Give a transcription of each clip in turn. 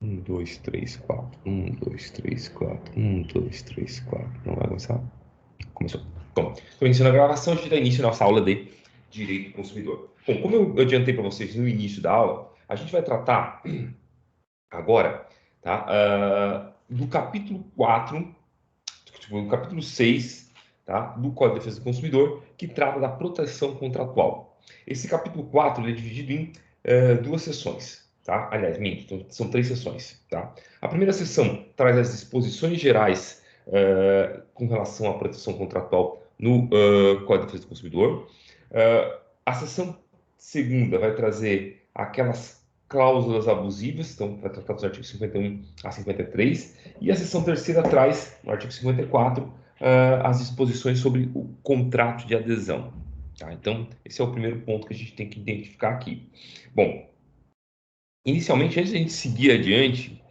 1, 2, 3, 4. 1, 2, 3, 4. 1, 2, 3, 4. Não vai começar? Começou. Bom, estou iniciando a gravação, a gente dá início à nossa aula de Direito do Consumidor. Bom, como eu adiantei para vocês no início da aula, a gente vai tratar agora, tá, do capítulo 4, do capítulo 6, tá, do Código de Defesa do Consumidor, que trata da proteção contratual. Esse capítulo 4 ele é dividido em duas sessões. Tá? Aliás, minto, são 3 sessões. Tá? A primeira sessão traz as disposições gerais com relação à proteção contratual no Código de Defesa do Consumidor. A sessão segunda vai trazer aquelas cláusulas abusivas, então vai tratar dos artigos 51 a 53, e a seção terceira traz, no artigo 54, as disposições sobre o contrato de adesão. Tá? Então, esse é o primeiro ponto que a gente tem que identificar aqui. Bom, inicialmente, antes de a gente seguir adiante,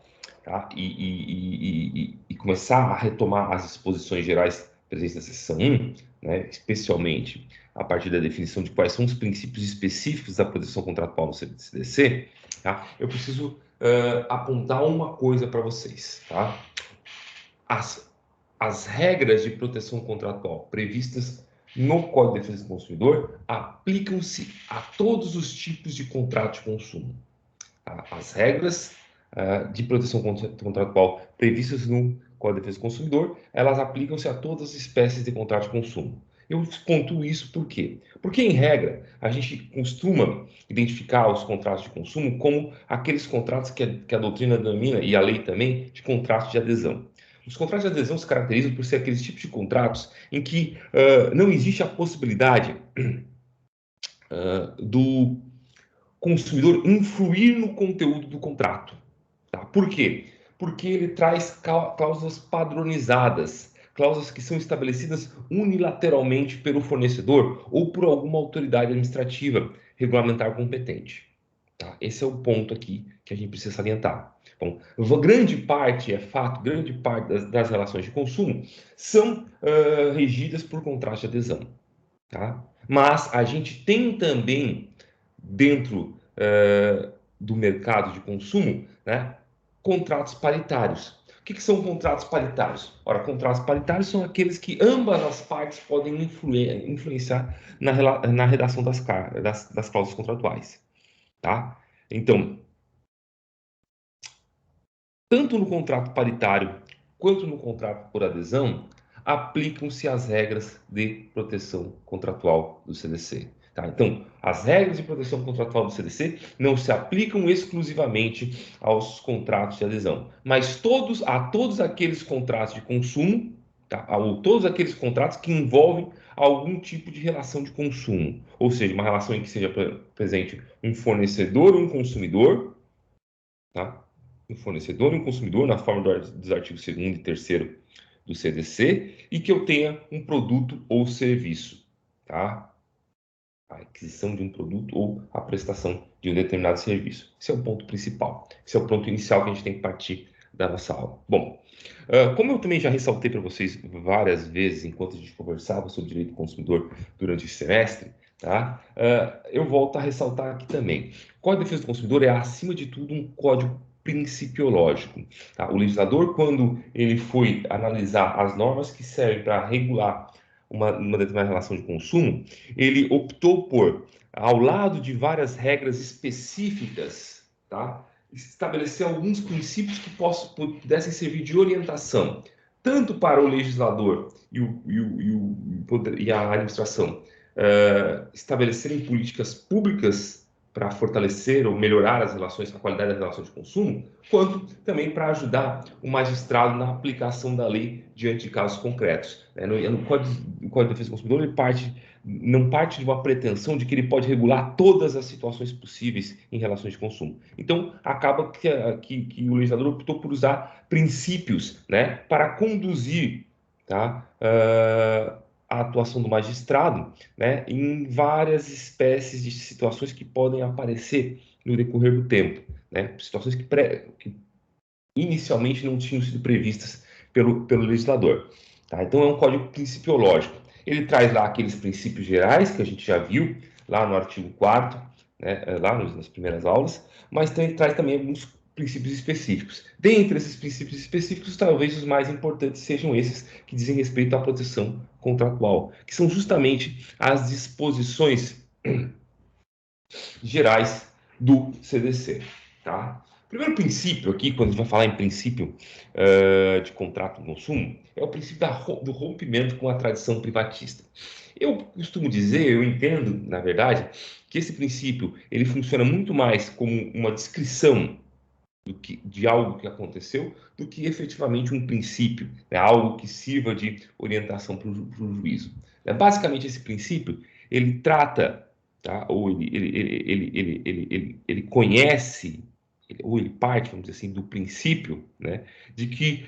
tá? e começar a retomar as disposições gerais presentes na seção 1, né? Especialmente a partir da definição de quais são os princípios específicos da proteção contratual no CDC, tá? Eu preciso apontar uma coisa para vocês. Tá? As regras de proteção contratual previstas no Código de Defesa do Consumidor aplicam-se a todos os tipos de contrato de consumo. As regras de proteção contratual previstas no Código de Defesa do Consumidor, elas aplicam-se a todas as espécies de contrato de consumo. Eu pontuo isso por quê? Porque, em regra, a gente costuma identificar os contratos de consumo como aqueles contratos que a doutrina denomina, e a lei também, de contratos de adesão. Os contratos de adesão se caracterizam por ser aqueles tipos de contratos em que não existe a possibilidade do consumidor influir no conteúdo do contrato. Tá? Por quê? Porque ele traz cláusulas padronizadas, cláusulas que são estabelecidas unilateralmente pelo fornecedor ou por alguma autoridade administrativa regulamentar competente. Tá? Esse é o ponto aqui que a gente precisa salientar. Bom, grande parte, é fato, grande parte das relações de consumo são regidas por contratos de adesão. Tá? Mas a gente tem também, dentro do mercado de consumo, né, contratos paritários. O que são contratos paritários? Ora, contratos paritários são aqueles que ambas as partes podem influenciar na redação das cláusulas contratuais. Tá? Então, tanto no contrato paritário quanto no contrato por adesão, aplicam-se as regras de proteção contratual do CDC. Tá? Então, as regras de proteção contratual do CDC não se aplicam exclusivamente aos contratos de adesão, mas a todos aqueles contratos de consumo, tá? Ou todos aqueles contratos que envolvem algum tipo de relação de consumo, ou seja, uma relação em que seja presente um fornecedor ou um consumidor, tá? Um fornecedor e um consumidor na forma dos artigos 2º e 3º do CDC e que eu tenha um produto ou serviço, tá? A aquisição de um produto ou a prestação de um determinado serviço. Esse é o ponto principal. Esse é o ponto inicial que a gente tem que partir da nossa aula. Bom, como eu também já ressaltei para vocês várias vezes enquanto a gente conversava sobre direito do consumidor durante o semestre, tá? Eu volto a ressaltar aqui também. O Código de Defesa do Consumidor é, acima de tudo, um código principiológico. Tá? O legislador, quando ele foi analisar as normas que servem para regular uma determinada relação de consumo, ele optou por, ao lado de várias regras específicas, tá? Estabelecer alguns princípios que pudessem servir de orientação, tanto para o legislador e a administração estabelecerem políticas públicas para fortalecer ou melhorar as relações, a qualidade das relações de consumo, quanto também para ajudar o magistrado na aplicação da lei diante de casos concretos. No Código de Defesa do Consumidor, ele não parte de uma pretensão de que ele pode regular todas as situações possíveis em relações de consumo. Então, acaba que o legislador optou por usar princípios, né, para conduzir, tá, a atuação do magistrado, né, em várias espécies de situações que podem aparecer no decorrer do tempo, né, situações que inicialmente não tinham sido previstas pelo legislador. Tá? Então, é um código principiológico. Ele traz lá aqueles princípios gerais que a gente já viu lá no artigo 4º, né, lá nas primeiras aulas, mas traz também alguns princípios específicos. Dentre esses princípios específicos, talvez os mais importantes sejam esses que dizem respeito à proteção contratual, que são justamente as disposições gerais do CDC, tá? O primeiro princípio aqui, quando a gente vai falar em princípio de contrato de consumo, é o princípio do rompimento com a tradição privatista. Eu costumo dizer, eu entendo, na verdade, que esse princípio ele funciona muito mais como uma descrição de algo que aconteceu do que efetivamente um princípio, né? Algo que sirva de orientação para o juízo. Basicamente, esse princípio ele trata, tá? Ou ele conhece, ou ele parte, vamos dizer assim, do princípio, né? De que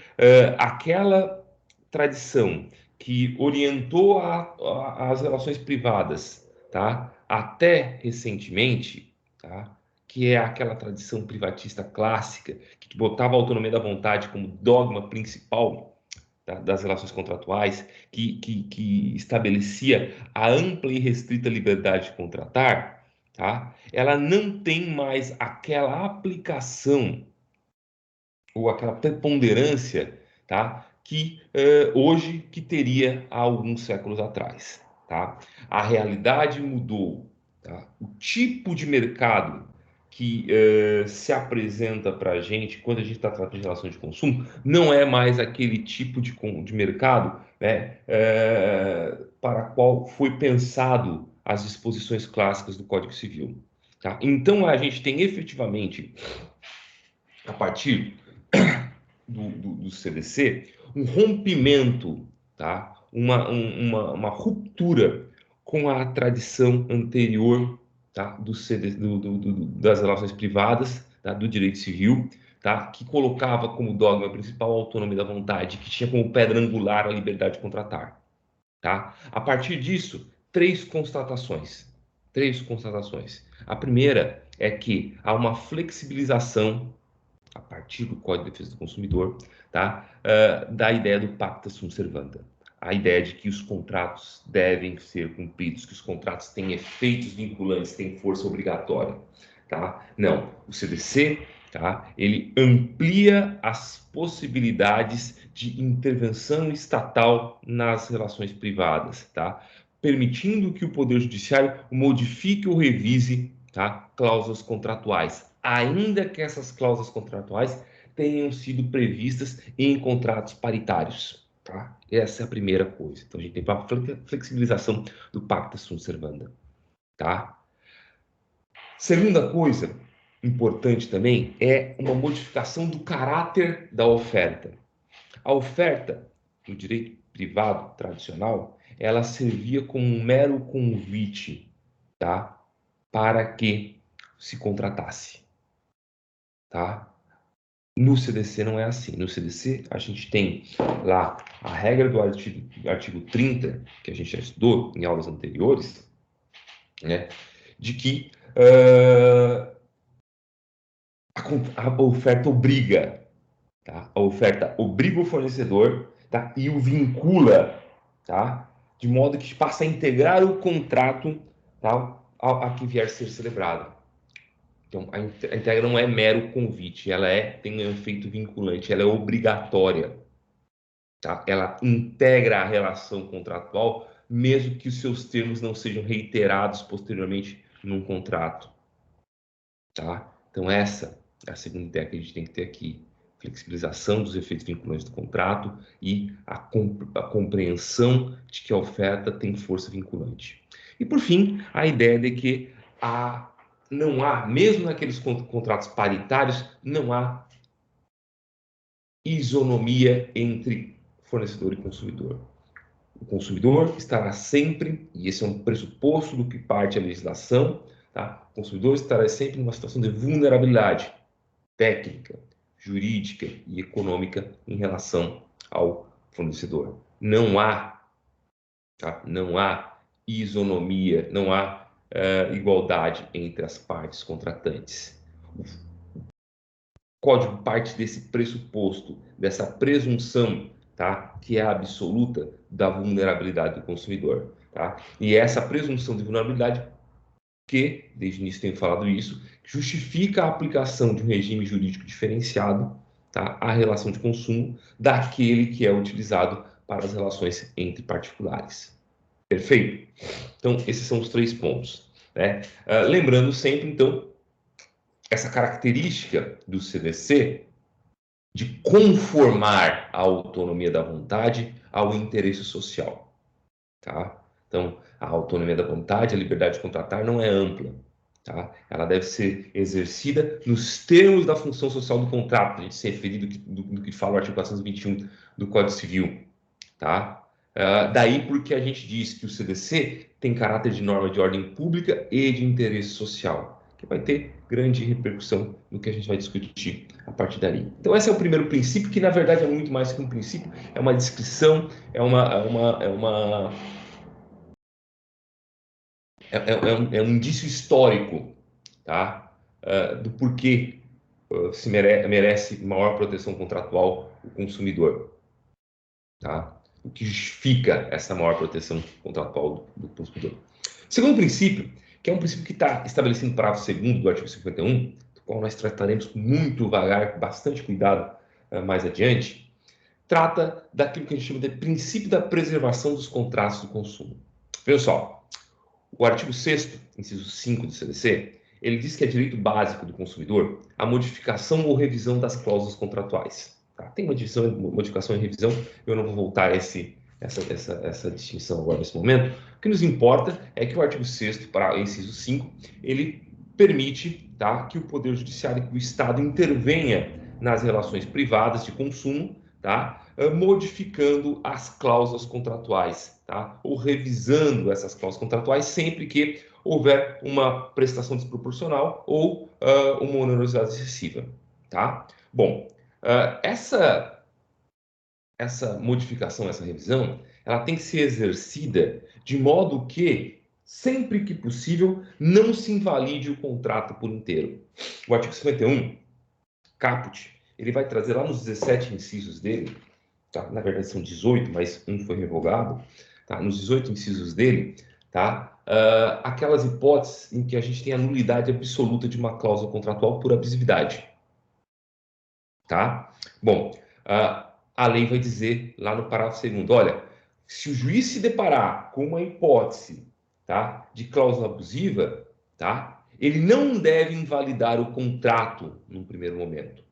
aquela tradição que orientou as relações privadas, tá? Até recentemente, tá? Que é aquela tradição privatista clássica, que botava a autonomia da vontade como dogma principal, tá, das relações contratuais, que estabelecia a ampla e restrita liberdade de contratar, tá, ela não tem mais aquela aplicação ou aquela preponderância, tá, que hoje que teria há alguns séculos atrás. Tá? A realidade mudou. Tá? O tipo de mercado que se apresenta para a gente quando a gente está tratando de relação de consumo não é mais aquele tipo de mercado, né, para qual foi pensado as disposições clássicas do Código Civil. Tá? Então a gente tem efetivamente, a partir do CDC, um rompimento, tá? Uma ruptura com a tradição anterior, tá? Das relações privadas, tá? Do direito civil, tá? Que colocava como dogma principal a autonomia da vontade, que tinha como pedra angular a liberdade de contratar. Tá? A partir disso, três constatações. Três constatações. A primeira é que há uma flexibilização a partir do Código de Defesa do Consumidor, tá? Da ideia do pacta sunt servanda. A ideia de que os contratos devem ser cumpridos, que os contratos têm efeitos vinculantes, têm força obrigatória. Tá? Não, o CDC, tá? Ele amplia as possibilidades de intervenção estatal nas relações privadas, tá? Permitindo que o Poder Judiciário modifique ou revise, tá, cláusulas contratuais, ainda que essas cláusulas contratuais tenham sido previstas em contratos paritários. Tá? Essa é a primeira coisa. Então, a gente tem a flexibilização do pacta sunt servanda. Tá? Segunda coisa importante também é uma modificação do caráter da oferta. A oferta no direito privado tradicional, ela servia como um mero convite, tá? Para que se contratasse, tá? No CDC não é assim. No CDC a gente tem lá a regra do artigo 30, que a gente já estudou em aulas anteriores, né? De que a oferta obriga, tá? A oferta obriga o fornecedor, tá? E o vincula, tá? De modo que passa a integrar o contrato, tá? A que vier a ser celebrado. Então, a entrega não é mero convite, ela tem um efeito vinculante, ela é obrigatória. Tá? Ela integra a relação contratual, mesmo que os seus termos não sejam reiterados posteriormente num contrato. Tá? Então, essa é a segunda ideia que a gente tem que ter aqui. Flexibilização dos efeitos vinculantes do contrato e a compreensão de que a oferta tem força vinculante. E, por fim, a ideia de que não há, mesmo naqueles contratos paritários, não há isonomia entre fornecedor e consumidor. O consumidor estará sempre, e esse é um pressuposto do que parte a legislação, tá? O consumidor estará sempre numa situação de vulnerabilidade técnica, jurídica e econômica em relação ao fornecedor. Não há, tá? Não há isonomia, não há igualdade entre as partes contratantes. O código parte desse pressuposto, dessa presunção, tá? Que é a absoluta da vulnerabilidade do consumidor. Tá? E essa presunção de vulnerabilidade que, desde o início tenho falado isso, justifica a aplicação de um regime jurídico diferenciado, tá, à relação de consumo daquele que é utilizado para as relações entre particulares. Perfeito? Então, esses são os 3 pontos, né? Lembrando sempre, então, essa característica do CDC de conformar a autonomia da vontade ao interesse social, tá? Então, a autonomia da vontade, a liberdade de contratar não é ampla, tá? Ela deve ser exercida nos termos da função social do contrato, a gente se referir do que fala o artigo 421 do Código Civil, tá? Daí porque a gente diz que o CDC tem caráter de norma de ordem pública e de interesse social, que vai ter grande repercussão no que a gente vai discutir a partir daí. Então, esse é o primeiro princípio, que na verdade é muito mais que um princípio, é uma descrição, é um indício histórico, tá? Do porquê se merece maior proteção contratual o consumidor, tá? O que justifica essa maior proteção contratual do consumidor. Segundo princípio, que é um princípio que está estabelecido no parágrafo 2º do artigo 51, do qual nós trataremos muito vagar, com bastante cuidado mais adiante, trata daquilo que a gente chama de princípio da preservação dos contratos do consumo. Veja só, o artigo 6º, inciso 5 do CDC, ele diz que é direito básico do consumidor a modificação ou revisão das cláusulas contratuais. Tá? Tem uma divisão, modificação e revisão, eu não vou voltar a essa distinção agora nesse momento. O que nos importa é que o artigo 6º, para inciso 5, ele permite, tá, que o Poder Judiciário e que o Estado intervenha nas relações privadas de consumo, tá, modificando as cláusulas contratuais, tá, ou revisando essas cláusulas contratuais sempre que houver uma prestação desproporcional ou uma onerosidade excessiva. Tá? Bom, essa modificação, essa revisão, ela tem que ser exercida de modo que, sempre que possível, não se invalide o contrato por inteiro. O artigo 51, caput, ele vai trazer lá nos 17 incisos dele, tá? Na verdade são 18, mas um foi revogado, tá? Nos 18 incisos dele, tá? Aquelas hipóteses em que a gente tem a nulidade absoluta de uma cláusula contratual por abusividade. Tá? Bom, a lei vai dizer lá no parágrafo 2º, olha, se o juiz se deparar com uma hipótese, tá, de cláusula abusiva, tá, ele não deve invalidar o contrato num primeiro momento.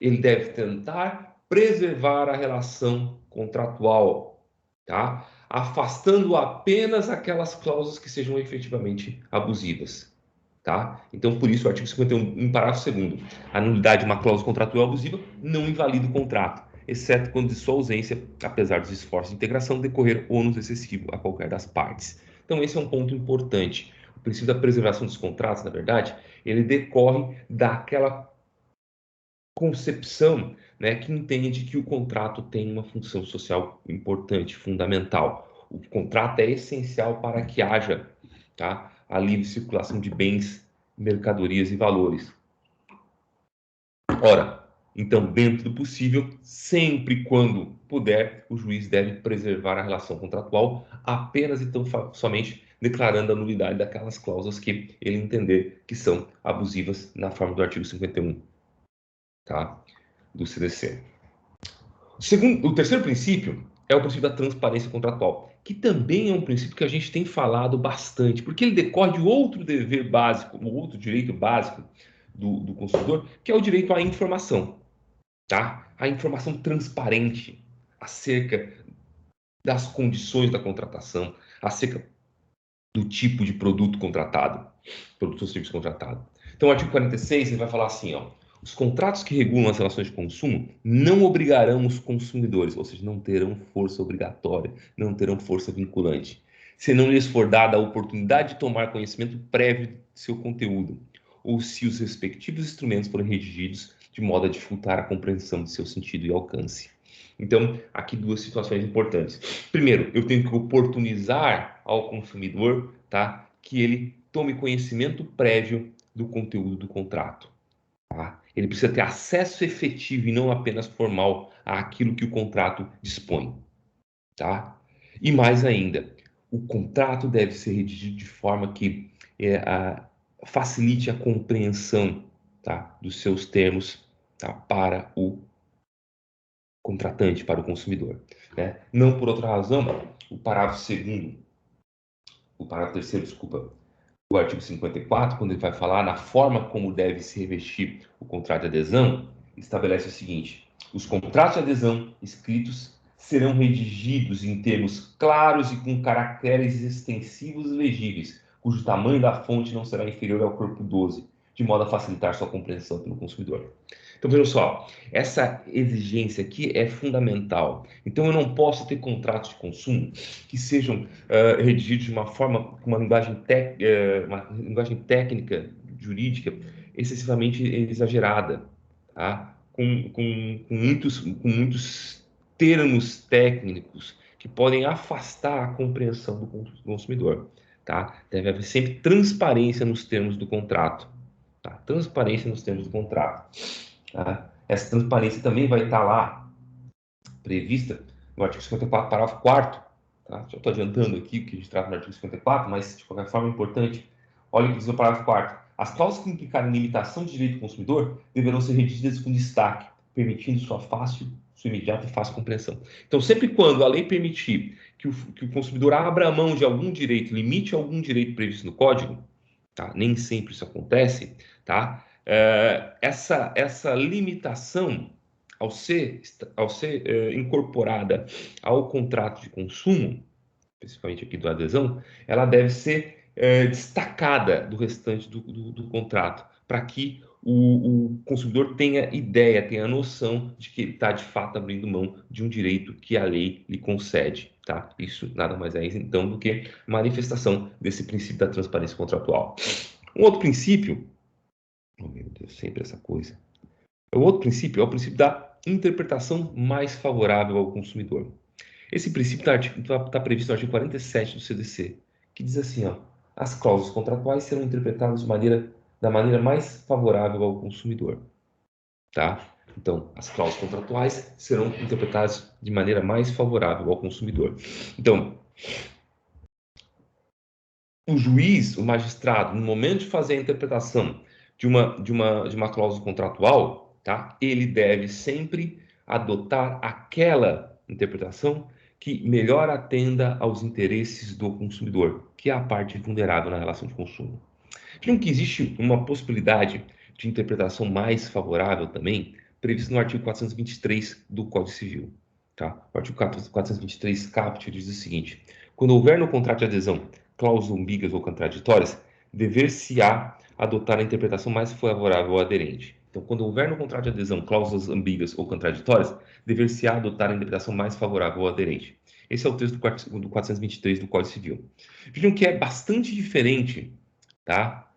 Ele deve tentar preservar a relação contratual, tá, afastando apenas aquelas cláusulas que sejam efetivamente abusivas. Tá? Então, por isso, o artigo 51, em parágrafo 2º, a nulidade de uma cláusula contratual abusiva não invalida o contrato, exceto quando de sua ausência, apesar dos esforços de integração, decorrer ônus excessivo a qualquer das partes. Então, esse é um ponto importante. O princípio da preservação dos contratos, na verdade, ele decorre daquela concepção, né, que entende que o contrato tem uma função social importante, fundamental. O contrato é essencial para que haja, tá, a livre circulação de bens, mercadorias e valores. Ora, então, dentro do possível, sempre quando puder, o juiz deve preservar a relação contratual apenas e tão somente declarando a nulidade daquelas cláusulas que ele entender que são abusivas na forma do artigo 51, tá, do CDC. O terceiro princípio é o princípio da transparência contratual, que também é um princípio que a gente tem falado bastante, porque ele decorre de outro dever básico, um outro direito básico do consumidor, que é o direito à informação, tá? A informação transparente acerca das condições da contratação, acerca do tipo de produto contratado, produto ou serviço contratado. Então, o artigo 46 ele vai falar assim, ó, os contratos que regulam as relações de consumo não obrigarão os consumidores, ou seja, não terão força obrigatória, não terão força vinculante, se não lhes for dada a oportunidade de tomar conhecimento prévio de seu conteúdo, ou se os respectivos instrumentos forem redigidos de modo a dificultar a compreensão de seu sentido e alcance. Então, aqui duas situações importantes. Primeiro, eu tenho que oportunizar ao consumidor, tá, que ele tome conhecimento prévio do conteúdo do contrato. Tá? Ele precisa ter acesso efetivo e não apenas formal àquilo que o contrato dispõe. Tá? E mais ainda, o contrato deve ser redigido de forma que facilite a compreensão, tá, dos seus termos, tá, para o contratante, para o consumidor, né? Não por outra razão, o parágrafo 2º, o parágrafo 3º, desculpa, do artigo 54, quando ele vai falar na forma como deve se revestir o contrato de adesão, estabelece o seguinte: os contratos de adesão escritos serão redigidos em termos claros e com caracteres extensivos e legíveis, cujo tamanho da fonte não será inferior ao corpo 12, de modo a facilitar sua compreensão pelo consumidor. Então, vejam só, essa exigência aqui é fundamental. Então, eu não posso ter contratos de consumo que sejam redigidos de uma forma, com uma linguagem técnica, jurídica, excessivamente exagerada, tá? Com muitos termos técnicos que podem afastar a compreensão do consumidor, tá? Deve haver sempre transparência nos termos do contrato, tá? Transparência nos termos do contrato. Tá? Essa transparência também vai estar lá prevista no artigo 54, parágrafo 4º. Tá? Já estou adiantando aqui o que a gente trata no artigo 54, mas de qualquer forma é importante. Olha o que diz no parágrafo 4º. As cláusulas que implicarem limitação de direito do consumidor deverão ser redigidas com destaque, permitindo sua imediata e fácil compreensão. Então, sempre quando a lei permitir que o consumidor abra mão de algum direito, limite algum direito previsto no código, tá? Nem sempre isso acontece, tá? Essa limitação, ao ser incorporada ao contrato de consumo, especificamente aqui do adesão, ela deve ser destacada do restante do contrato, para que o consumidor tenha ideia, tenha noção de que ele está de fato abrindo mão de um direito que a lei lhe concede. Tá? Isso nada mais é então do que manifestação desse princípio da transparência contratual. Um outro princípio, oh meu Deus, sempre essa coisa. O outro princípio é o princípio da interpretação mais favorável ao consumidor. Esse princípio está previsto no artigo 47 do CDC, que diz assim, ó, as cláusulas contratuais serão interpretadas da maneira mais favorável ao consumidor. Tá? Então, as cláusulas contratuais serão interpretadas de maneira mais favorável ao consumidor. Então, o juiz, o magistrado, no momento de fazer a interpretação de uma cláusula contratual, tá? Ele deve sempre adotar aquela interpretação que melhor atenda aos interesses do consumidor, que é a parte vulnerável na relação de consumo. Vejam que existe uma possibilidade de interpretação mais favorável também, previsto no artigo 423 do Código Civil. Tá? O artigo 423 caput diz o seguinte: quando houver no contrato de adesão cláusulas ambíguas ou contraditórias, dever-se-á adotar a interpretação mais favorável ao aderente. Então, quando houver no contrato de adesão cláusulas ambíguas ou contraditórias, dever-se-á adotar a interpretação mais favorável ao aderente. Esse é o texto do 423 do Código Civil. Vejam que é bastante diferente, tá?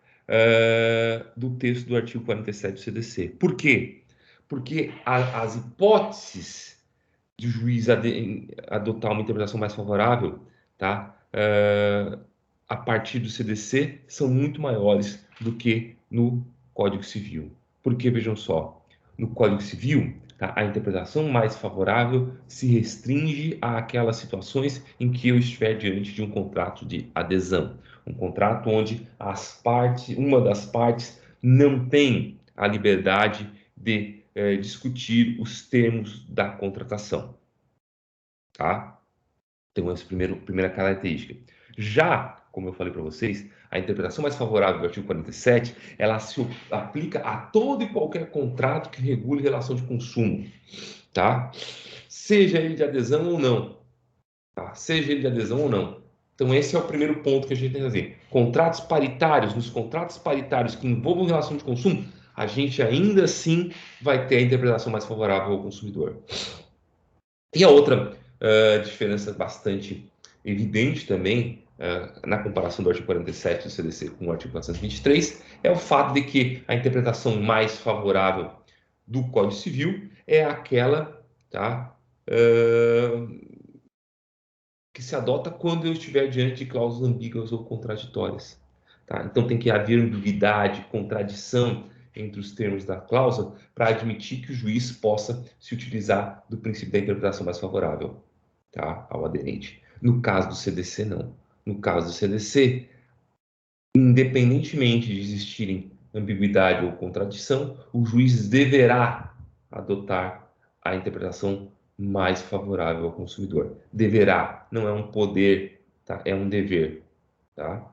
Do texto do artigo 47 do CDC. Por quê? Porque as hipóteses de o juiz adotar uma interpretação mais favorável, tá? A partir do CDC são muito maiores do que no Código Civil. Porque, vejam só, no Código Civil, tá, a interpretação mais favorável se restringe àquelas situações em que eu estiver diante de um contrato de adesão. Um contrato onde uma das partes não tem a liberdade de discutir os termos da contratação. Tá? Então, essa é a primeira característica. Já, como eu falei para vocês, a interpretação mais favorável do artigo 47, ela se aplica a todo e qualquer contrato que regule relação de consumo, tá? Seja ele de adesão ou não, tá? Seja ele de adesão ou não. Então, esse é o primeiro ponto que a gente tem que fazer. Contratos paritários, nos contratos paritários que envolvam relação de consumo, a gente ainda assim vai ter a interpretação mais favorável ao consumidor. E a outra diferença bastante evidente também, na comparação do artigo 47 do CDC com o artigo 423, é o fato de que a interpretação mais favorável do Código Civil é aquela, tá, que se adota quando eu estiver diante de cláusulas ambíguas ou contraditórias. Tá? Então tem que haver ambiguidade, contradição entre os termos da cláusula para admitir que o juiz possa se utilizar do princípio da interpretação mais favorável, tá, ao aderente. No caso do CDC, não. No caso do CDC, independentemente de existirem ambiguidade ou contradição, o juiz deverá adotar a interpretação mais favorável ao consumidor. Deverá, não é um poder, tá? É um dever, tá?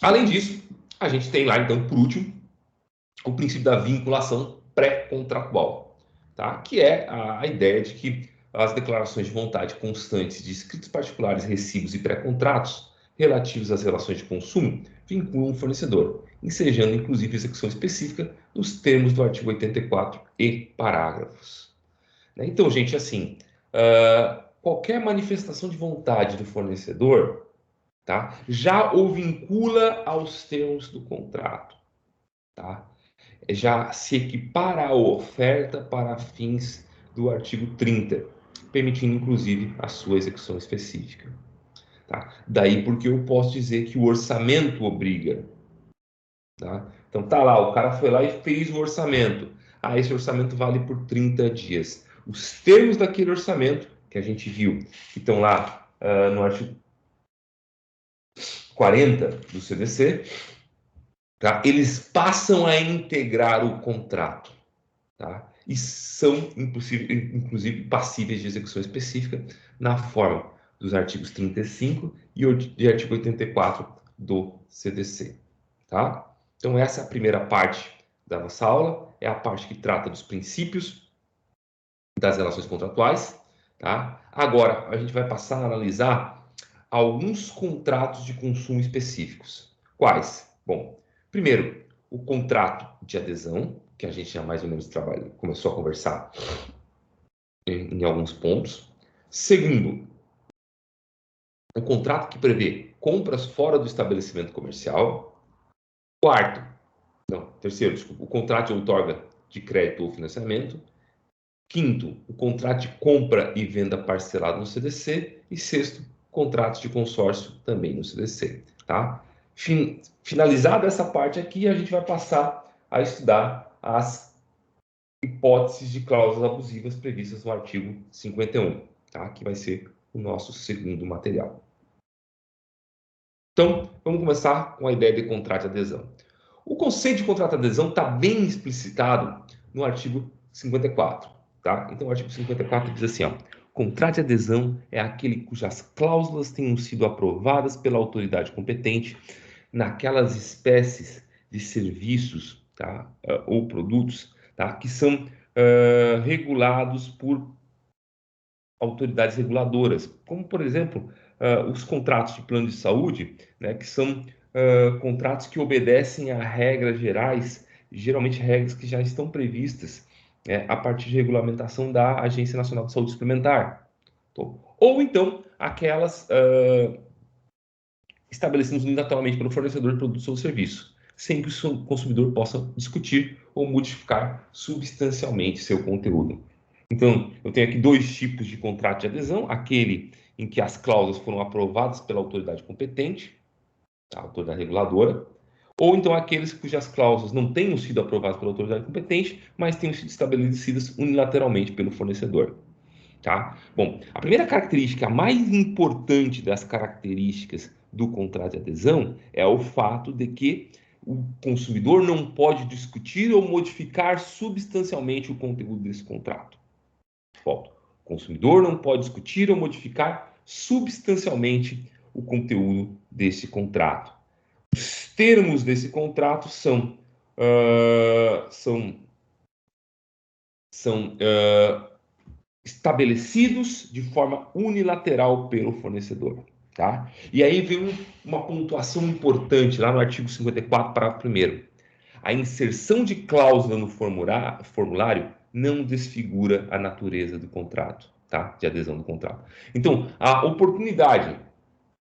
Além disso, a gente tem lá, então, por último, o princípio da vinculação pré-contratual, tá? Que é a ideia de que as declarações de vontade constantes de escritos particulares, recibos e pré-contratos relativos às relações de consumo vinculam o fornecedor, ensejando inclusive execução específica nos termos do artigo 84 e parágrafos. Então, gente, assim, qualquer manifestação de vontade do fornecedor, tá, já o vincula aos termos do contrato, tá? Já se equipara a oferta para fins do artigo 30, permitindo inclusive a sua execução específica. Tá? Daí porque eu posso dizer que o orçamento obriga. Tá? Então tá lá, o cara foi lá e fez o orçamento. Ah, esse orçamento vale por 30 dias. Os termos daquele orçamento, que a gente viu, que estão lá no artigo 40 do CDC, tá? Eles passam a integrar o contrato. Tá? E são, inclusive, passíveis de execução específica na forma dos artigos 35 e artigo 84 do CDC. Tá? Então, essa é a primeira parte da nossa aula, é a parte que trata dos princípios das relações contratuais. Tá? Agora, a gente vai passar a analisar alguns contratos de consumo específicos. Quais? Bom, primeiro, o contrato de adesão, que a gente já mais ou menos começou a conversar em alguns pontos. Segundo, um contrato que prevê compras fora do estabelecimento comercial. Terceiro, desculpa, o contrato de outorga de crédito ou financiamento. Quinto, o contrato de compra e venda parcelado no CDC. E sexto, contratos de consórcio também no CDC. Tá? Finalizada essa parte aqui, a gente vai passar a estudar as hipóteses de cláusulas abusivas previstas no artigo 51, tá? Que vai ser o nosso segundo material. Então, vamos começar com a ideia de contrato de adesão. O conceito de contrato de adesão está bem explicitado no artigo 54, tá? Então, o artigo 54 diz assim, ó, contrato de adesão é aquele cujas cláusulas tenham sido aprovadas pela autoridade competente naquelas espécies de serviços, tá? Ou produtos, tá? Que são regulados por autoridades reguladoras, como, por exemplo, os contratos de plano de saúde, né, que são contratos que obedecem a regras gerais, geralmente regras que já estão previstas a partir de regulamentação da Agência Nacional de Saúde Suplementar. Ou então, aquelas estabelecidas unilateralmente pelo fornecedor de produto ou serviço, sem que o consumidor possa discutir ou modificar substancialmente seu conteúdo. Então, eu tenho aqui dois tipos de contrato de adesão: aquele em que as cláusulas foram aprovadas pela autoridade competente, a autoridade reguladora, ou então aqueles cujas cláusulas não tenham sido aprovadas pela autoridade competente, mas tenham sido estabelecidas unilateralmente pelo fornecedor. Tá? Bom, a primeira característica, a mais importante das características do contrato de adesão é o fato de que o consumidor não pode discutir ou modificar substancialmente o conteúdo desse contrato. Volto. O consumidor não pode discutir ou modificar substancialmente o conteúdo desse contrato. Os termos desse contrato são estabelecidos de forma unilateral pelo fornecedor. Tá? E aí vem uma pontuação importante lá no artigo 54, parágrafo 1º. A inserção de cláusula no formulário não desfigura a natureza do contrato, tá? De adesão do contrato. Então, a oportunidade,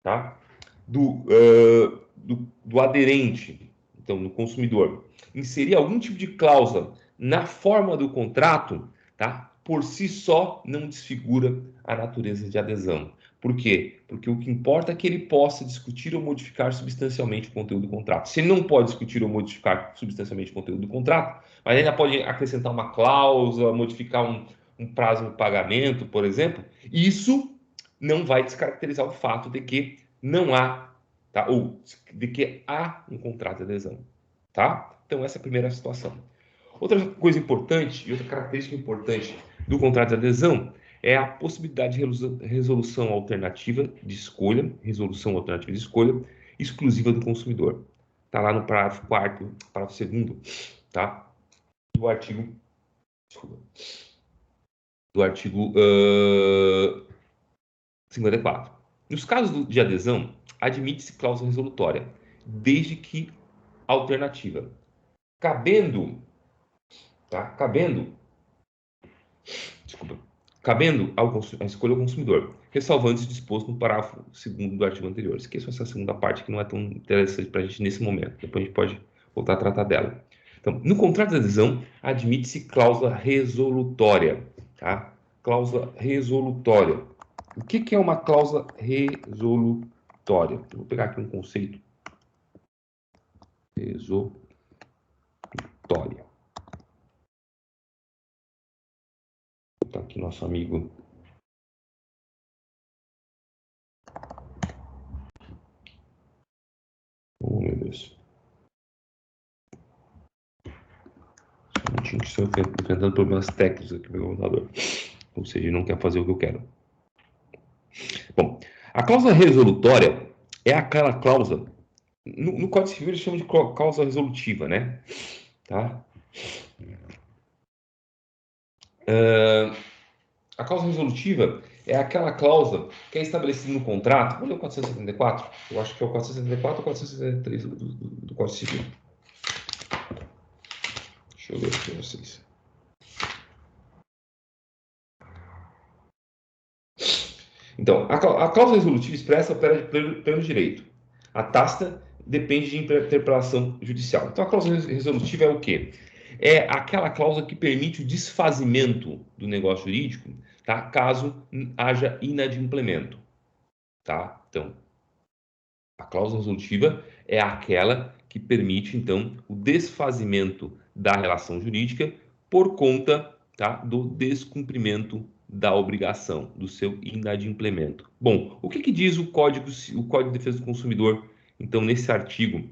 tá? do aderente, então, no consumidor, inserir algum tipo de cláusula na forma do contrato, tá? Por si só não desfigura a natureza de adesão. Por quê? Porque o que importa é que ele possa discutir ou modificar substancialmente o conteúdo do contrato. Se ele não pode discutir ou modificar substancialmente o conteúdo do contrato, mas ainda pode acrescentar uma cláusula, modificar um prazo de pagamento, por exemplo, isso não vai descaracterizar o fato de que não há, tá? Ou de que há um contrato de adesão, tá? Então, essa é a primeira situação. Outra coisa importante e outra característica importante do contrato de adesão é a possibilidade de resolução alternativa de escolha, exclusiva do consumidor. Está lá no parágrafo 4º, parágrafo 2º, tá? Do artigo, do artigo 54. Nos casos de adesão, admite-se cláusula resolutória, desde que alternativa, cabendo a escolha ao consumidor, ressalvando-se disposto no parágrafo 2º do artigo anterior. Esqueçam essa segunda parte que não é tão interessante para a gente nesse momento. Depois a gente pode voltar a tratar dela. Então, no contrato de adesão, admite-se cláusula resolutória. Tá? Cláusula resolutória. O que é uma cláusula resolutória? Eu vou pegar aqui um conceito. Resolutória. Tá aqui nosso amigo. Oh, meu Deus. Tinha que estar enfrentando problemas técnicos aqui no meu computador. Ou seja, ele não quer fazer o que eu quero. Bom, a cláusula resolutória é aquela cláusula. No Código Civil eles chamam de cláusula resolutiva, né? Tá? A cláusula resolutiva é aquela cláusula que é estabelecida no contrato. Vamos ler o 474? Eu acho que é o 474 ou 473 do Código Civil. Deixa eu ler aqui para vocês. Então, a cláusula resolutiva expressa opera de pleno direito. A tácita depende de interpretação judicial. Então, a cláusula resolutiva é o quê? É aquela cláusula que permite o desfazimento do negócio jurídico, tá? Caso haja inadimplemento, tá? Então, a cláusula resolutiva é aquela que permite, então, o desfazimento da relação jurídica por conta, tá, do descumprimento da obrigação, do seu inadimplemento. Bom, o que diz o Código de Defesa do Consumidor, então, nesse artigo?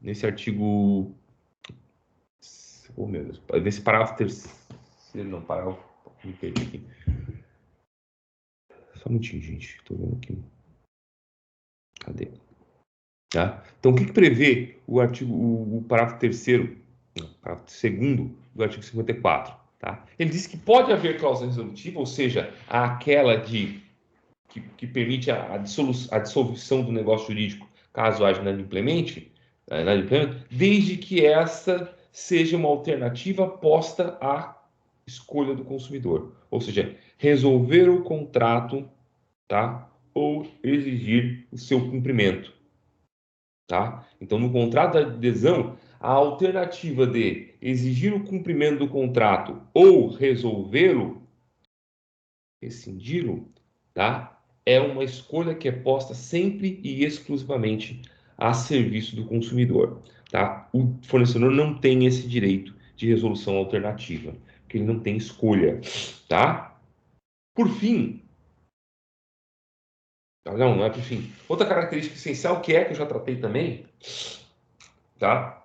Nesse artigo... Oh, meu Deus. Nesse parágrafo terceiro... Não, parágrafo... Me perdi aqui. Só um minutinho, gente. Estou vendo aqui. Cadê? Tá? Então, o que prevê o parágrafo terceiro, parágrafo segundo do artigo 54? Tá? Ele diz que pode haver cláusula resolutiva, ou seja, aquela que permite a dissolução do negócio jurídico, caso haja inadimplemento, desde que essa seja uma alternativa posta à escolha do consumidor. Ou seja, resolver o contrato, tá? Ou exigir o seu cumprimento. Tá? Então, no contrato de adesão, a alternativa de exigir o cumprimento do contrato ou resolvê-lo, rescindi-lo, tá? É uma escolha que é posta sempre e exclusivamente a serviço do consumidor. Tá? O fornecedor não tem esse direito de resolução alternativa, porque ele não tem escolha. Tá? Por fim, não é por fim. Outra característica essencial que eu já tratei também, tá?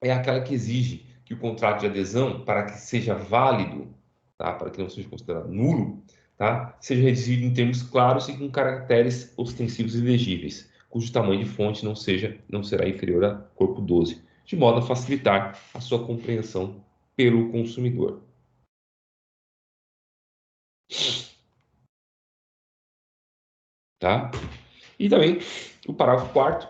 É aquela que exige que o contrato de adesão, para que seja válido, tá? Para que não seja considerado nulo, tá? Seja redigido em termos claros e com caracteres ostensivos e legíveis, cujo tamanho de fonte não será inferior a corpo 12, de modo a facilitar a sua compreensão pelo consumidor. Tá? E também o parágrafo 4º,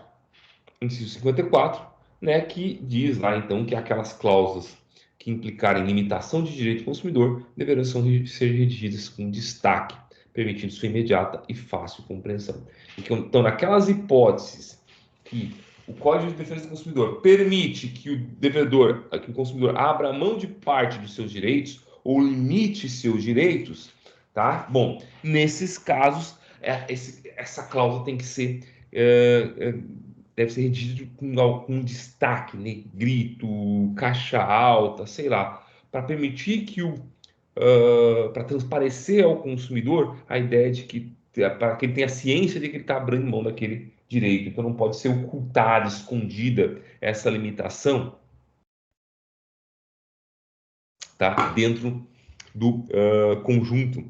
inciso 54, né, que diz lá, então, que aquelas cláusulas que implicarem limitação de direito do consumidor deverão ser redigidas com destaque, permitindo sua imediata e fácil compreensão. Então, naquelas hipóteses que o Código de Defesa do Consumidor permite que que o consumidor abra mão de parte dos seus direitos ou limite seus direitos, tá? Bom, nesses casos, essa cláusula tem que ser deve ser redigido com algum destaque, negrito, caixa alta, sei lá, para permitir que para transparecer ao consumidor a ideia de que, para que ele tenha ciência de que ele está abrindo mão daquele direito. Então não pode ser ocultada, escondida essa limitação, tá? Dentro do conjunto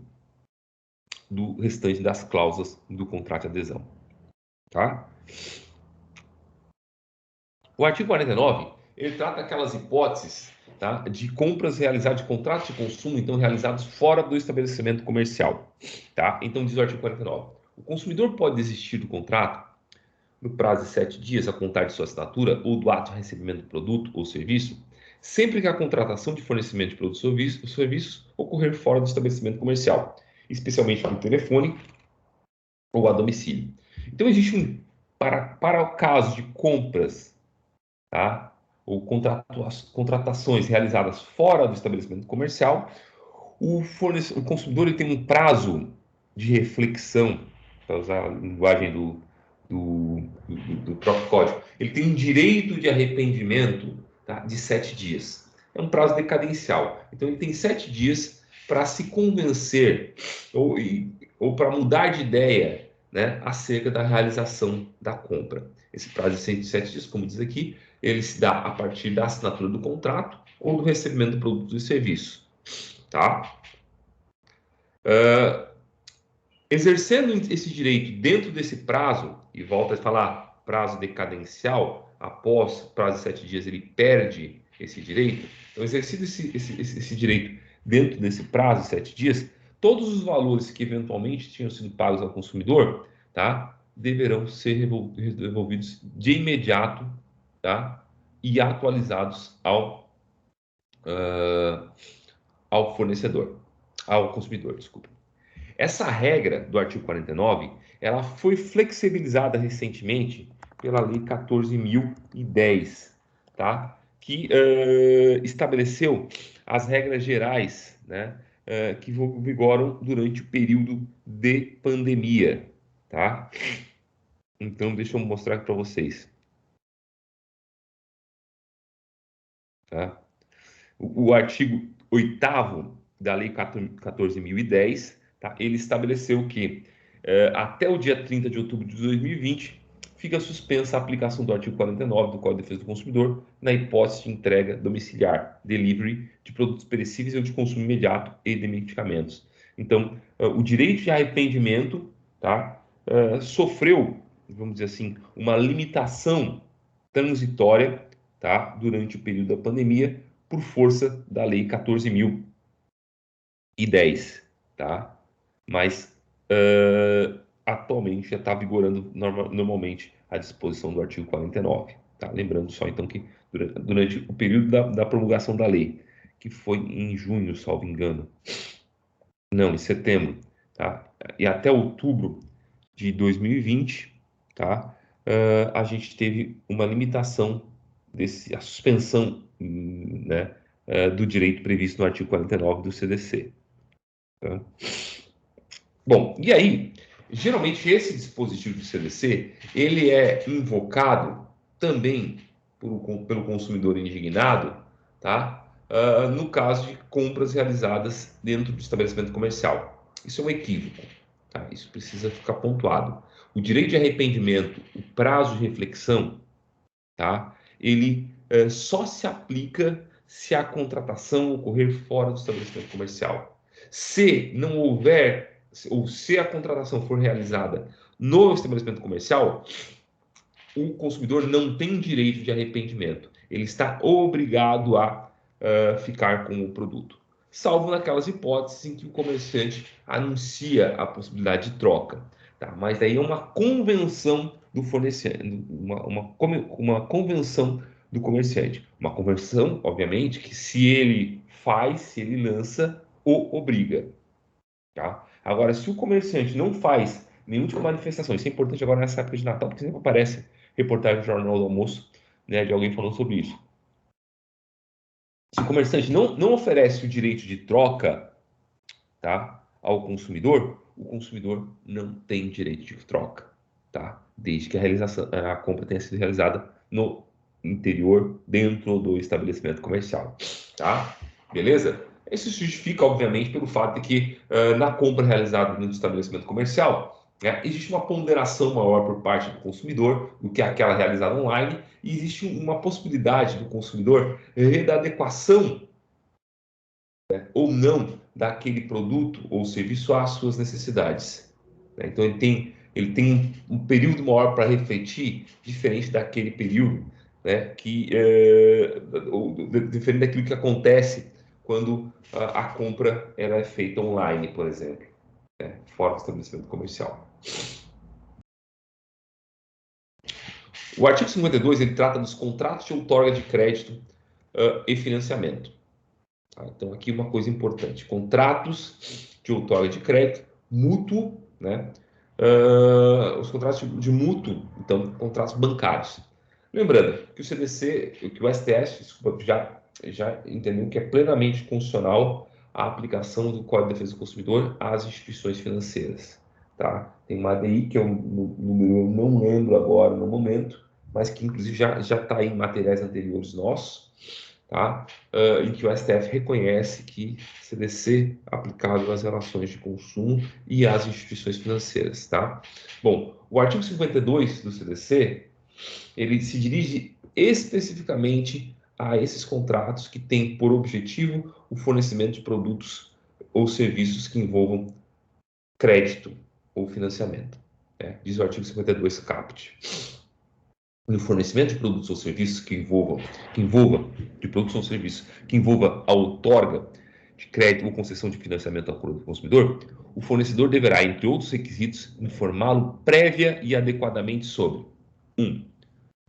do restante das cláusulas do contrato de adesão, tá? O artigo 49, ele trata aquelas hipóteses, tá, de compras realizadas, de contratos de consumo, então, realizados fora do estabelecimento comercial, tá? Então, diz o artigo 49, o consumidor pode desistir do contrato no prazo de 7 dias a contar de sua assinatura ou do ato de recebimento do produto ou serviço, sempre que a contratação de fornecimento de produtos ou serviços ocorrer fora do estabelecimento comercial, especialmente por telefone ou a domicílio. Então, existe para o caso de compras, tá, ou contratações realizadas fora do estabelecimento comercial, o consumidor ele tem um prazo de reflexão, para usar a linguagem do próprio código, ele tem um direito de arrependimento, tá, de 7 dias. É um prazo decadencial. Então, ele tem 7 dias para se convencer ou para mudar de ideia, né, acerca da realização da compra. Esse prazo de 7 dias, como diz aqui, ele se dá a partir da assinatura do contrato ou do recebimento do produto e serviço. Tá? Exercendo esse direito dentro desse prazo, e volta a falar prazo decadencial, após o prazo de 7 dias ele perde esse direito, então exercido esse direito dentro desse prazo de 7 dias, todos os valores que eventualmente tinham sido pagos ao consumidor, tá, deverão ser devolvidos de imediato, tá, e atualizados ao fornecedor, ao consumidor, desculpa. Essa regra do artigo 49, ela foi flexibilizada recentemente pela Lei 14.010, tá? Que estabeleceu as regras gerais, né, que vigoram durante o período de pandemia, tá? Então, deixa eu mostrar aqui para vocês, tá? O artigo 8º da Lei 14.010, tá? Ele estabeleceu que até o dia 30 de outubro de 2020 fica suspensa a aplicação do artigo 49 do Código de Defesa do Consumidor na hipótese de entrega domiciliar, delivery de produtos perecíveis ou de consumo imediato e de medicamentos. Então, o direito de arrependimento, tá, sofreu, vamos dizer assim, uma limitação transitória, tá, durante o período da pandemia, por força da Lei 14.010, tá? Mas atualmente já está vigorando normalmente a disposição do artigo 49, tá? Lembrando só então que durante o período da promulgação da lei, que foi em junho, salvo engano, não, em setembro, tá? E até outubro de 2020, tá? A gente teve uma limitação a suspensão, né, do direito previsto no artigo 49 do CDC. Tá? Bom, e aí, geralmente esse dispositivo do CDC, ele é invocado também pelo consumidor indignado, tá? No caso de compras realizadas dentro do estabelecimento comercial. Isso é um equívoco, tá? Isso precisa ficar pontuado. O direito de arrependimento, o prazo de reflexão, tá? Ele só se aplica se a contratação ocorrer fora do estabelecimento comercial. Se não houver, ou se a contratação for realizada no estabelecimento comercial, o consumidor não tem direito de arrependimento. Ele está obrigado a ficar com o produto, salvo naquelas hipóteses em que o comerciante anuncia a possibilidade de troca. Tá? Mas daí é uma convenção do fornecedor, uma convenção do comerciante. Uma convenção, obviamente, que se ele faz, se ele lança, o obriga. Tá? Agora, se o comerciante não faz nenhum tipo de manifestação, isso é importante agora nessa época de Natal, porque sempre aparece reportagem no Jornal do Almoço, né, de alguém falando sobre isso. Se o comerciante não oferece o direito de troca, tá, ao consumidor, o consumidor não tem direito de troca. tá? Desde que a compra tenha sido realizada no interior, dentro do estabelecimento comercial, tá? Beleza? Isso se justifica, obviamente, pelo fato de que na compra realizada no estabelecimento comercial, né, existe uma ponderação maior por parte do consumidor do que aquela realizada online, e existe uma possibilidade do consumidor da adequação, né, ou não daquele produto ou serviço às suas necessidades, né? Então ele tem um período maior para refletir, diferente daquele período, né, diferente daquilo que acontece quando a compra ela é feita online, por exemplo, né, fora do estabelecimento comercial. O artigo 52 ele trata dos contratos de outorga de crédito e financiamento. Tá? Então, aqui uma coisa importante: contratos de outorga de crédito mútuo, né? Os contratos de mútuo, então, contratos bancários. Lembrando que o CDC, que o STF, desculpa, já entendeu que é plenamente constitucional a aplicação do Código de Defesa do Consumidor às instituições financeiras. Tá? Tem uma ADI que eu não lembro agora no momento, mas que inclusive já está em materiais anteriores nossos, tá? Em que o STF reconhece que CDC é aplicável às relações de consumo e às instituições financeiras. Tá? Bom, o artigo 52 do CDC ele se dirige especificamente a esses contratos que têm por objetivo o fornecimento de produtos ou serviços que envolvam crédito ou financiamento. Né? Diz o artigo 52 caput. No fornecimento de produtos ou serviços que envolva de produtos ou serviços que envolva a outorga de crédito ou concessão de financiamento ao consumidor, o fornecedor deverá, entre outros requisitos, informá-lo prévia e adequadamente sobre 1.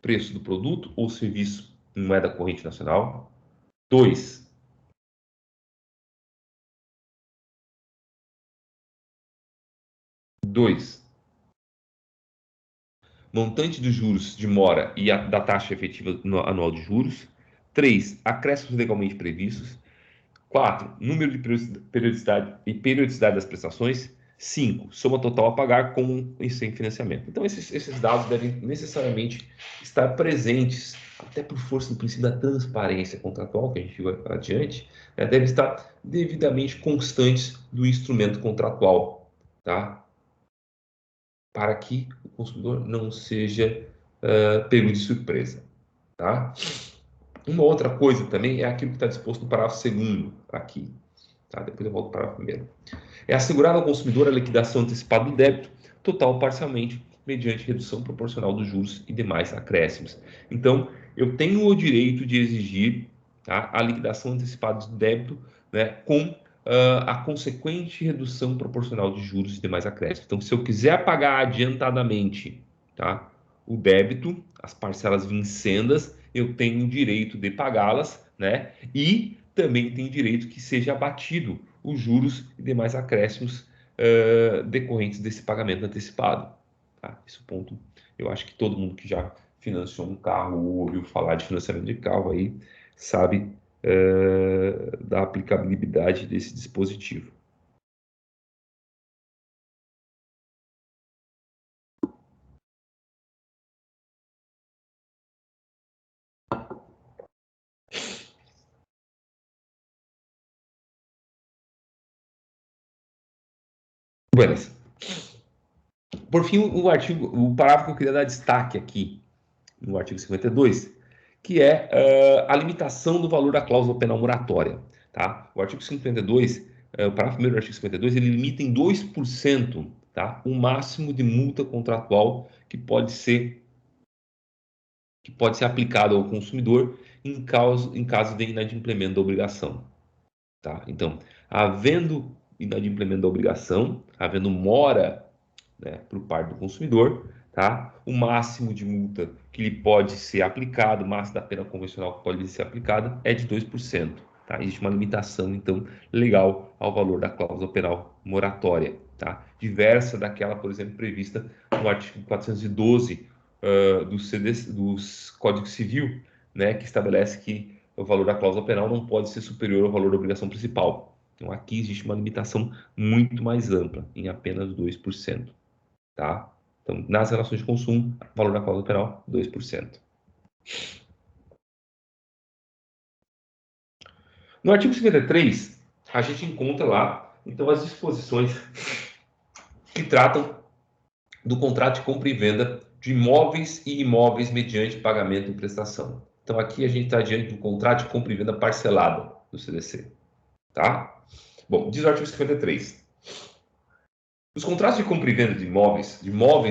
Preço do produto ou serviço em moeda corrente nacional. 2. Montante dos juros de mora e da taxa efetiva anual de juros. 3. Acréscimos legalmente previstos. 4. Número de periodicidade das prestações. 5. Soma total a pagar com e sem financiamento. Então, esses dados devem necessariamente estar presentes, até por força do princípio da transparência contratual, que a gente viu adiante, né, devem estar devidamente constantes do instrumento contratual, tá? Para que o consumidor não seja pego de surpresa, tá? Uma outra coisa também é aquilo que está disposto no parágrafo 2º aqui, tá? Depois eu volto para o primeiro. É assegurar ao consumidor a liquidação antecipada do débito, total ou parcialmente, mediante redução proporcional dos juros e demais acréscimos. Então, eu tenho o direito de exigir, tá, a liquidação antecipada do débito, né, com a consequente redução proporcional de juros e demais acréscimos. Então, se eu quiser pagar adiantadamente, tá, o débito, as parcelas vincendas, eu tenho o direito de pagá-las, né, e também tenho direito que seja abatido os juros e demais acréscimos decorrentes desse pagamento antecipado. Tá? Esse ponto, eu acho que todo mundo que já financiou um carro ou ouviu falar de financiamento de carro aí sabe da aplicabilidade desse dispositivo. Buenas. Por fim, o parágrafo que eu queria dar destaque aqui, no artigo 52, que é a limitação do valor da cláusula penal moratória. Tá? O artigo 52, o parágrafo 1º do artigo 52, ele limita em 2%, tá, o máximo de multa contratual que pode ser aplicado ao consumidor em caso de inadimplemento da obrigação. Tá? Então, havendo inadimplemento da obrigação, havendo mora, né, por parte do consumidor, tá? O máximo de multa que lhe pode ser aplicado, o máximo da pena convencional que pode lhe ser aplicada é de 2%. Tá? Existe uma limitação, então, legal ao valor da cláusula penal moratória, tá? Diversa daquela, por exemplo, prevista no artigo 412 dos Código Civil, né, que estabelece que o valor da cláusula penal não pode ser superior ao valor da obrigação principal. Então, aqui existe uma limitação muito mais ampla, em apenas 2%. Tá? Então, nas relações de consumo, valor da cláusula penal, 2%. No artigo 53, a gente encontra lá, então, as disposições que tratam do contrato de compra e venda de imóveis e imóveis mediante pagamento e prestação. Então, aqui a gente está diante do contrato de compra e venda parcelada do CDC. Tá? Bom, diz o artigo 53. Os contratos de compra e venda de imóveis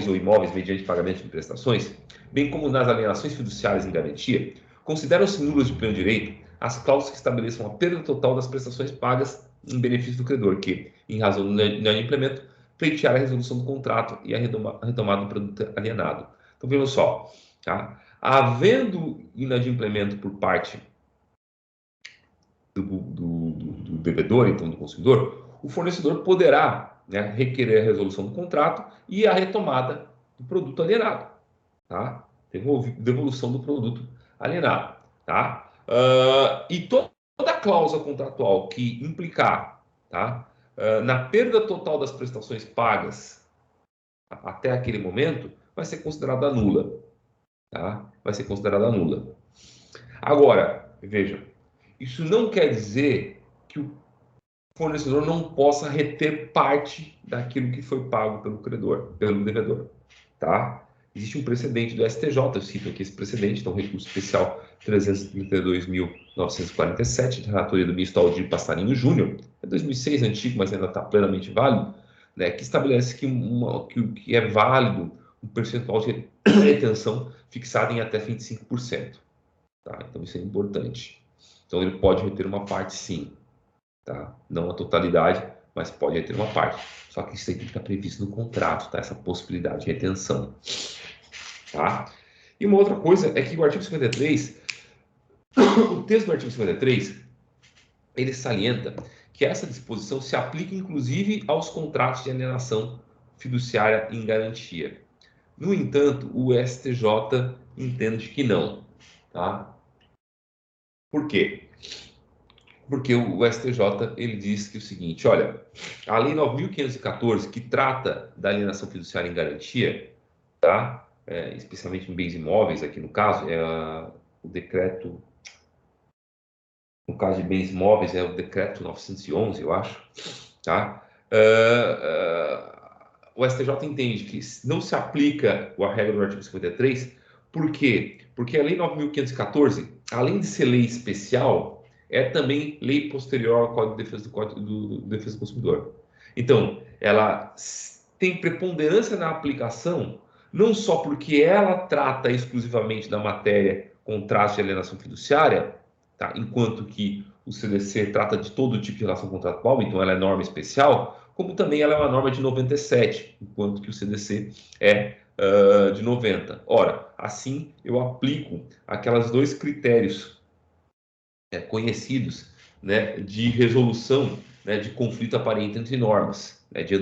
ou imóveis mediante pagamento de prestações, bem como nas alienações fiduciárias em garantia, consideram-se nulas de pleno direito as cláusulas que estabeleçam a perda total das prestações pagas em benefício do credor, que, em razão do inadimplemento, pleitear a resolução do contrato e a retomada do produto alienado. Então, vejam só, tá? Havendo inadimplemento por parte do devedor, então do consumidor, o fornecedor poderá, né, requerer a resolução do contrato e a retomada do produto alienado, tá? Devolução do produto alienado, tá? E toda cláusula contratual que implicar, tá, na perda total das prestações pagas até aquele momento vai ser considerada nula, tá? Vai ser considerada nula. Agora, vejam, isso não quer dizer que o fornecedor não possa reter parte daquilo que foi pago pelo credor, pelo devedor, tá? Existe um precedente do STJ, eu cito aqui esse precedente, então, recurso especial 332.947, de relatoria do ministro Aldir Passarinho Júnior, é 2006, antigo, mas ainda está plenamente válido, né, que estabelece que é válido um percentual de retenção fixado em até 25%. Tá? Então, isso é importante. Então, ele pode reter uma parte, sim. Tá? Não a totalidade, mas pode reter uma parte. Só que isso aí tem que estar previsto no contrato, tá? Essa possibilidade de retenção. Tá? E uma outra coisa é que o artigo 53, o texto do artigo 53, ele salienta que essa disposição se aplica inclusive aos contratos de alienação fiduciária em garantia. No entanto, o STJ entende que não. Tá? Por quê? Porque o STJ ele diz que o seguinte, olha, a Lei 9.514, que trata da alienação fiduciária em garantia, tá? Especialmente em bens imóveis, aqui no caso, o decreto, no caso de bens imóveis, é o decreto 911, eu acho, tá? O STJ entende que não se aplica a regra do artigo 53, por quê? Porque a Lei 9.514, além de ser lei especial, é também lei posterior ao Código de Defesa do Defesa do Consumidor. Então, ela tem preponderância na aplicação, não só porque ela trata exclusivamente da matéria contrato de alienação fiduciária, tá? Enquanto que o CDC trata de todo tipo de relação contratual, então ela é norma especial, como também ela é uma norma de 97, enquanto que o CDC é de 90. Ora, assim eu aplico aquelas dois critérios conhecidos, né, de resolução, né, de conflito aparente entre normas, né, de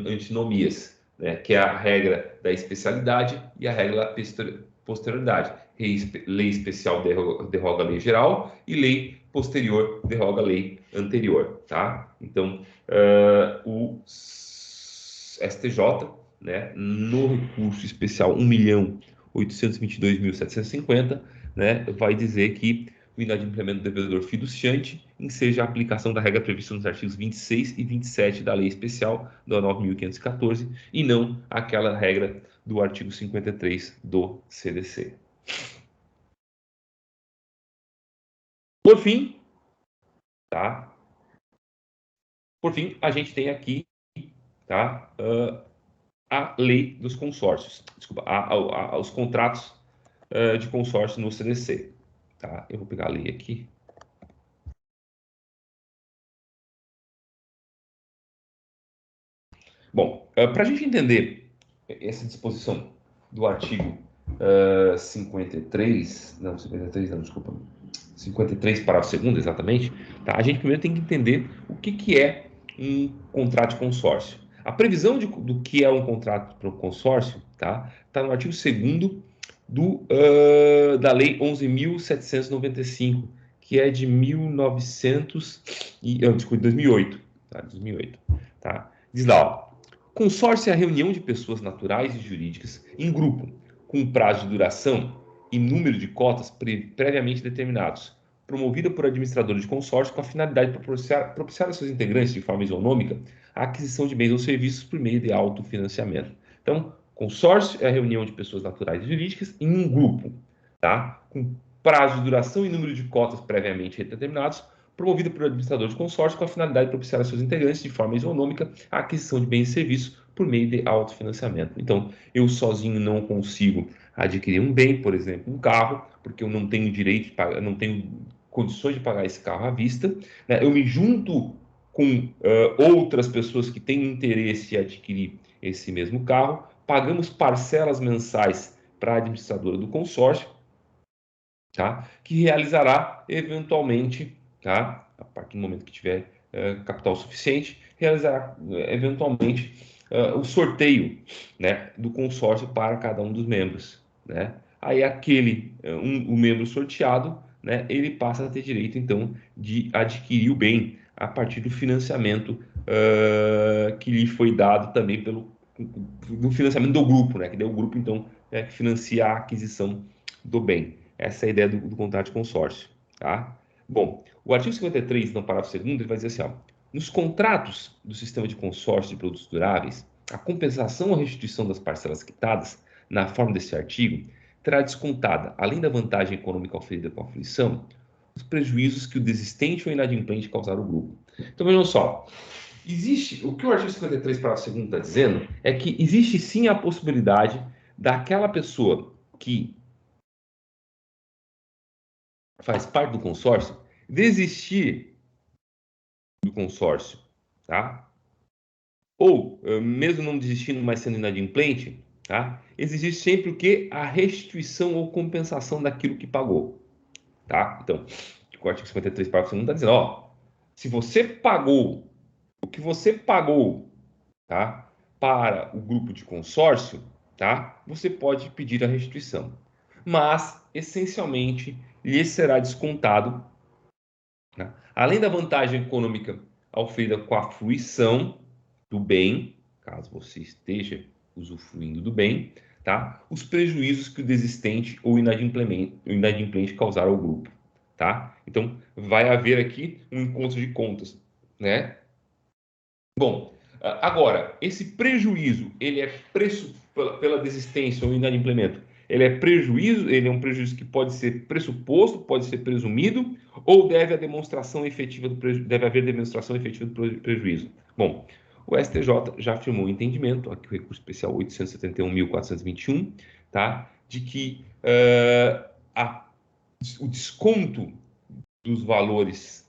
antinomias, né, que é a regra da especialidade e a regra da posterioridade. Lei especial derroga a lei geral e lei posterior derroga a lei anterior, tá? Então, o STJ, né, no recurso especial 1.822.750, né, vai dizer que o inadimplemento do devedor fiduciante enseja a aplicação da regra prevista nos artigos 26 e 27 da Lei Especial da 9.514 e não aquela regra do artigo 53 do CDC. Por fim, tá? Por fim, a gente tem aqui, tá? A lei dos consórcios, desculpa, os contratos de consórcio no CDC, tá? Eu vou pegar a lei aqui. Bom, para a gente entender essa disposição do artigo 53, não, 53 não, desculpa, 53 parágrafo 2º, exatamente, tá? A gente primeiro tem que entender o que é um contrato de consórcio. A previsão do que é um contrato para o consórcio, tá? Está no artigo 2º da Lei 11.795, que é de 2008, tá? 2008, tá? Diz lá, ó, Consórcio é a reunião de pessoas naturais e jurídicas em grupo, com prazo de duração e número de cotas previamente determinados, promovida por administradores de consórcio com a finalidade de propiciar aos seus integrantes, de forma isonômica, a aquisição de bens ou serviços por meio de autofinanciamento. Então, consórcio é a reunião de pessoas naturais e jurídicas em um grupo, tá? Com prazo de duração e número de cotas previamente determinados, promovida por administrador de consórcio com a finalidade de propiciar aos seus integrantes, de forma isonômica, a aquisição de bens e serviços por meio de autofinanciamento. Então, eu sozinho não consigo adquirir um bem, por exemplo, um carro, porque eu não tenho direito de pagar, não tenho condições de pagar esse carro à vista, né? Eu me junto com outras pessoas que têm interesse em adquirir esse mesmo carro, pagamos parcelas mensais para a administradora do consórcio, tá? Que realizará eventualmente, tá? A partir do momento que tiver capital suficiente, realizará eventualmente o sorteio, né, do consórcio para cada um dos membros, né? Aí o membro sorteado, né, ele passa a ter direito então de adquirir o bem a partir do financiamento que lhe foi dado também do financiamento do grupo, né? Que deu o grupo então que financia a aquisição do bem. Essa é a ideia do contrato de consórcio, tá? Bom, o artigo 53, no parágrafo 2º, ele vai dizer assim, ó, nos contratos do sistema de consórcio de produtos duráveis, a compensação ou restituição das parcelas quitadas, na forma desse artigo, terá descontada, além da vantagem econômica oferida com a fruição, os prejuízos que o desistente ou inadimplente causar ao grupo. Então, vejam só, o que o artigo 53, parágrafo 2º está dizendo é que existe sim a possibilidade daquela pessoa que faz parte do consórcio desistir do consórcio, tá? Ou, mesmo não desistindo, mas sendo inadimplente, tá? Exigir sempre o quê? A restituição ou compensação daquilo que pagou, tá? Então, o artigo 53, parágrafo 2º está dizendo, ó, se você pagou o que você pagou, tá? Para o grupo de consórcio, tá? Você pode pedir a restituição. Mas, essencialmente, lhe será descontado, né? Além da vantagem econômica oferida com a fruição do bem, caso você esteja usufruindo do bem, tá? Os prejuízos que o desistente ou inadimplente causar ao grupo, tá? Então, vai haver aqui um encontro de contas, né? Bom, agora, esse prejuízo, ele é pela desistência ou inadimplemento, ele é um prejuízo que pode ser pressuposto, pode ser presumido, ou deve haver demonstração efetiva do prejuízo? Bom, o STJ já afirmou o entendimento, aqui o recurso especial 871.421, tá? De que o desconto dos valores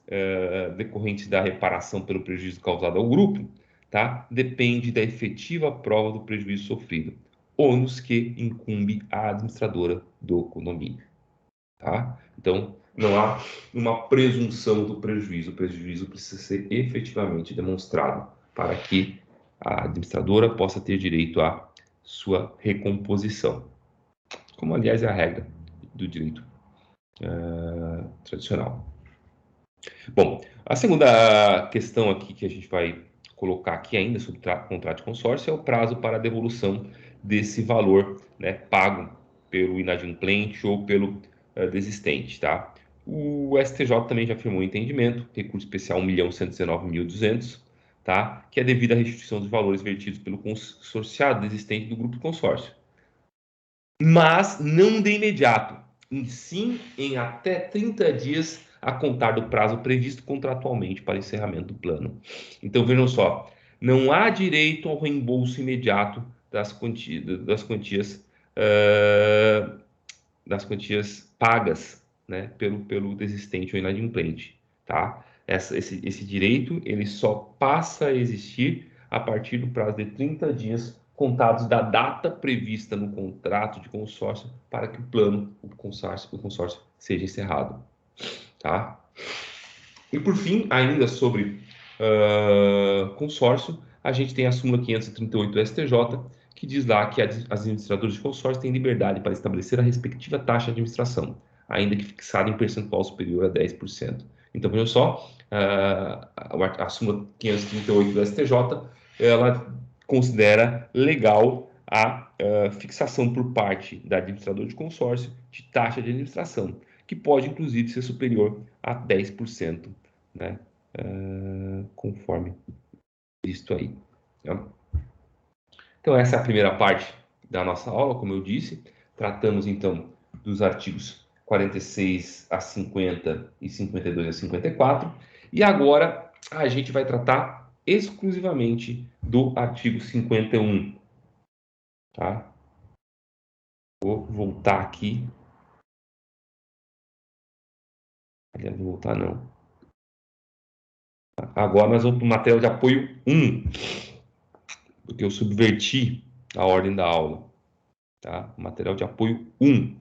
decorrentes da reparação pelo prejuízo causado ao grupo, tá? Depende da efetiva prova do prejuízo sofrido, ônus que incumbe à administradora do condomínio, tá? Então, não há uma presunção do prejuízo, o prejuízo precisa ser efetivamente demonstrado para que a administradora possa ter direito à sua recomposição, como aliás é a regra do direito tradicional. Bom, a segunda questão aqui que a gente vai colocar aqui ainda sobre contrato de consórcio é o prazo para a devolução desse valor, né, pago pelo inadimplente ou pelo desistente, tá? O STJ também já afirmou o entendimento, recurso especial 1.119.200, tá? Que é devido à restituição dos valores vertidos pelo consorciado desistente do grupo de consórcio. Mas não de imediato, e sim em até 30 dias a contar do prazo previsto contratualmente para encerramento do plano. Então, vejam só, não há direito ao reembolso imediato das quantias pagas, né, pelo desistente ou inadimplente, tá? Esse direito, ele só passa a existir a partir do prazo de 30 dias contados da data prevista no contrato de consórcio para que o consórcio seja encerrado, tá? E por fim, ainda sobre consórcio, a gente tem a súmula 538 do STJ, que diz lá que as administradoras de consórcio têm liberdade para estabelecer a respectiva taxa de administração, ainda que fixada em percentual superior a 10%. Então, vejam só, a súmula 538 do STJ, ela considera legal a fixação por parte da administradora de consórcio de taxa de administração, que pode, inclusive, ser superior a 10%, né? Conforme visto aí. Então, essa é a primeira parte da nossa aula, como eu disse. Tratamos, então, dos artigos 46 a 50 e 52 a 54. E agora a gente vai tratar exclusivamente do artigo 51. Tá? Vou voltar aqui. Aliás, não vou voltar, não. Agora nós vamos para o material de apoio 1, porque eu subverti a ordem da aula. Tá? Material de apoio 1.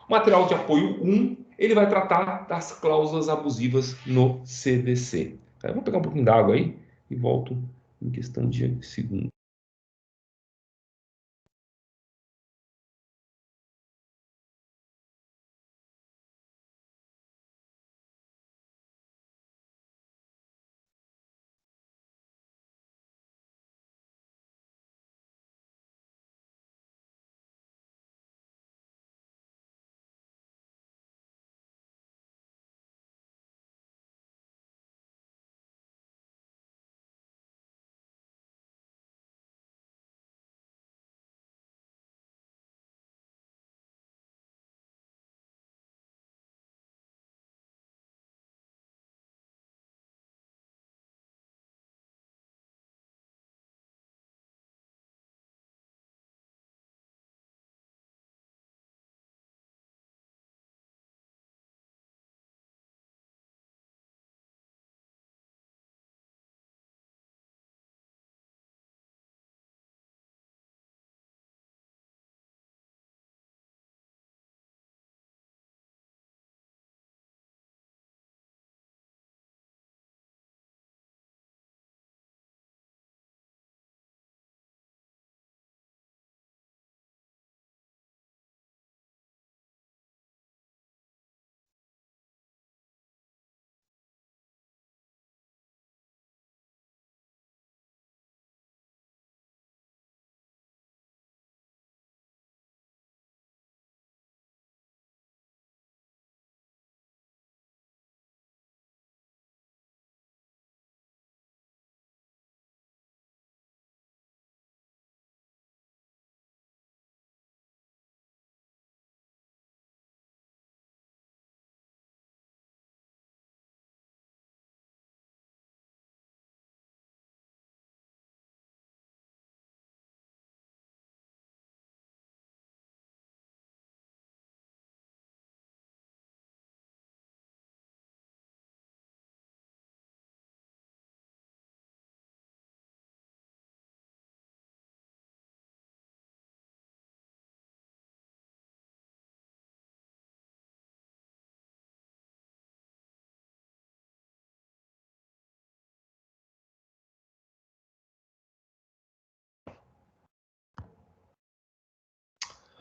O material de apoio 1, ele vai tratar das cláusulas abusivas no CDC. Tá? Eu vou pegar um pouquinho d'água aí e volto em questão de segundos.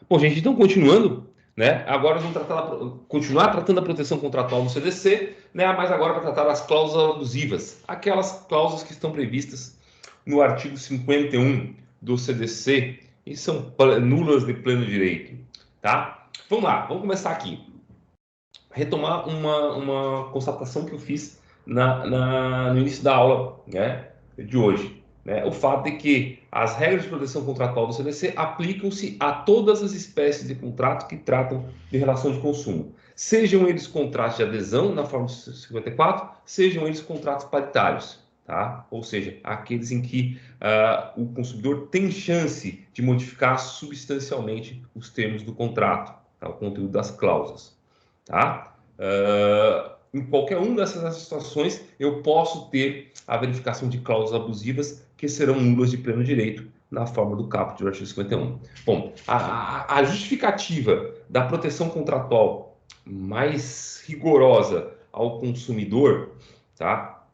Bom, gente, então continuando, né? Agora vamos continuar tratando da proteção contratual no CDC, né? Mas agora para tratar das cláusulas abusivas, aquelas cláusulas que estão previstas no artigo 51 do CDC e são nulas de pleno direito, tá? Vamos lá, vamos começar aqui. Retomar uma constatação que eu fiz no início da aula, né, de hoje. Né? O fato de que as regras de proteção contratual do CDC aplicam-se a todas as espécies de contrato que tratam de relação de consumo. Sejam eles contratos de adesão, na forma 54, sejam eles contratos paritários. Tá? Ou seja, aqueles em que o consumidor tem chance de modificar substancialmente os termos do contrato, tá? O conteúdo das cláusulas. Tá? Em qualquer uma dessas situações, eu posso ter a verificação de cláusulas abusivas que serão nulas de pleno direito na forma do caput do artigo 51. Bom, a justificativa da proteção contratual mais rigorosa ao consumidor, tá?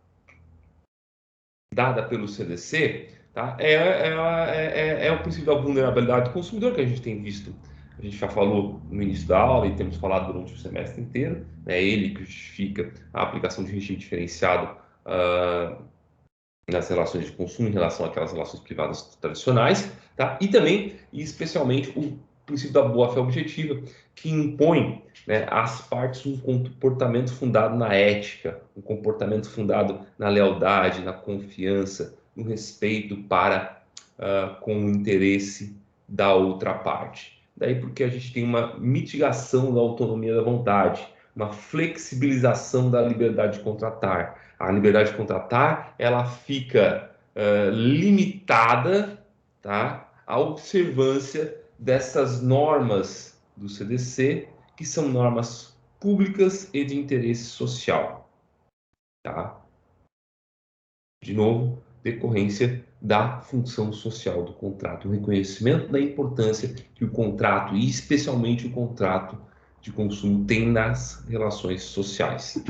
Dada pelo CDC, tá? É o princípio da vulnerabilidade do consumidor que a gente tem visto. A gente já falou no início da aula e temos falado durante o semestre inteiro. É ele que justifica a aplicação de regime diferenciado nas relações de consumo em relação àquelas relações privadas tradicionais, tá? E também, e especialmente, o princípio da boa-fé objetiva, que impõe, né, às partes um comportamento fundado na ética, um comportamento fundado na lealdade, na confiança, no respeito para com o interesse da outra parte. Daí porque a gente tem uma mitigação da autonomia da vontade, uma flexibilização da liberdade de contratar. A liberdade de contratar, ela fica limitada, tá, à observância dessas normas do CDC, que são normas públicas e de interesse social, tá? De novo, decorrência da função social do contrato, o reconhecimento da importância que o contrato, e especialmente o contrato de consumo, tem nas relações sociais,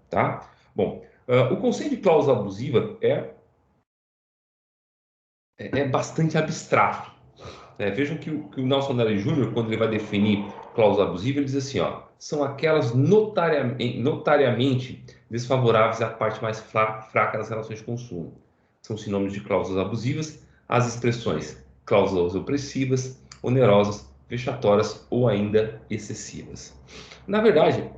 tá? Bom, o conceito de cláusula abusiva é bastante abstrato. Vejam que o Nelson Nery Jr., quando ele vai definir cláusula abusiva, ele diz assim, ó, são aquelas notariamente desfavoráveis à parte mais fraca das relações de consumo. São sinônimos de cláusulas abusivas as expressões cláusulas opressivas, onerosas, vexatórias ou ainda excessivas. Na verdade,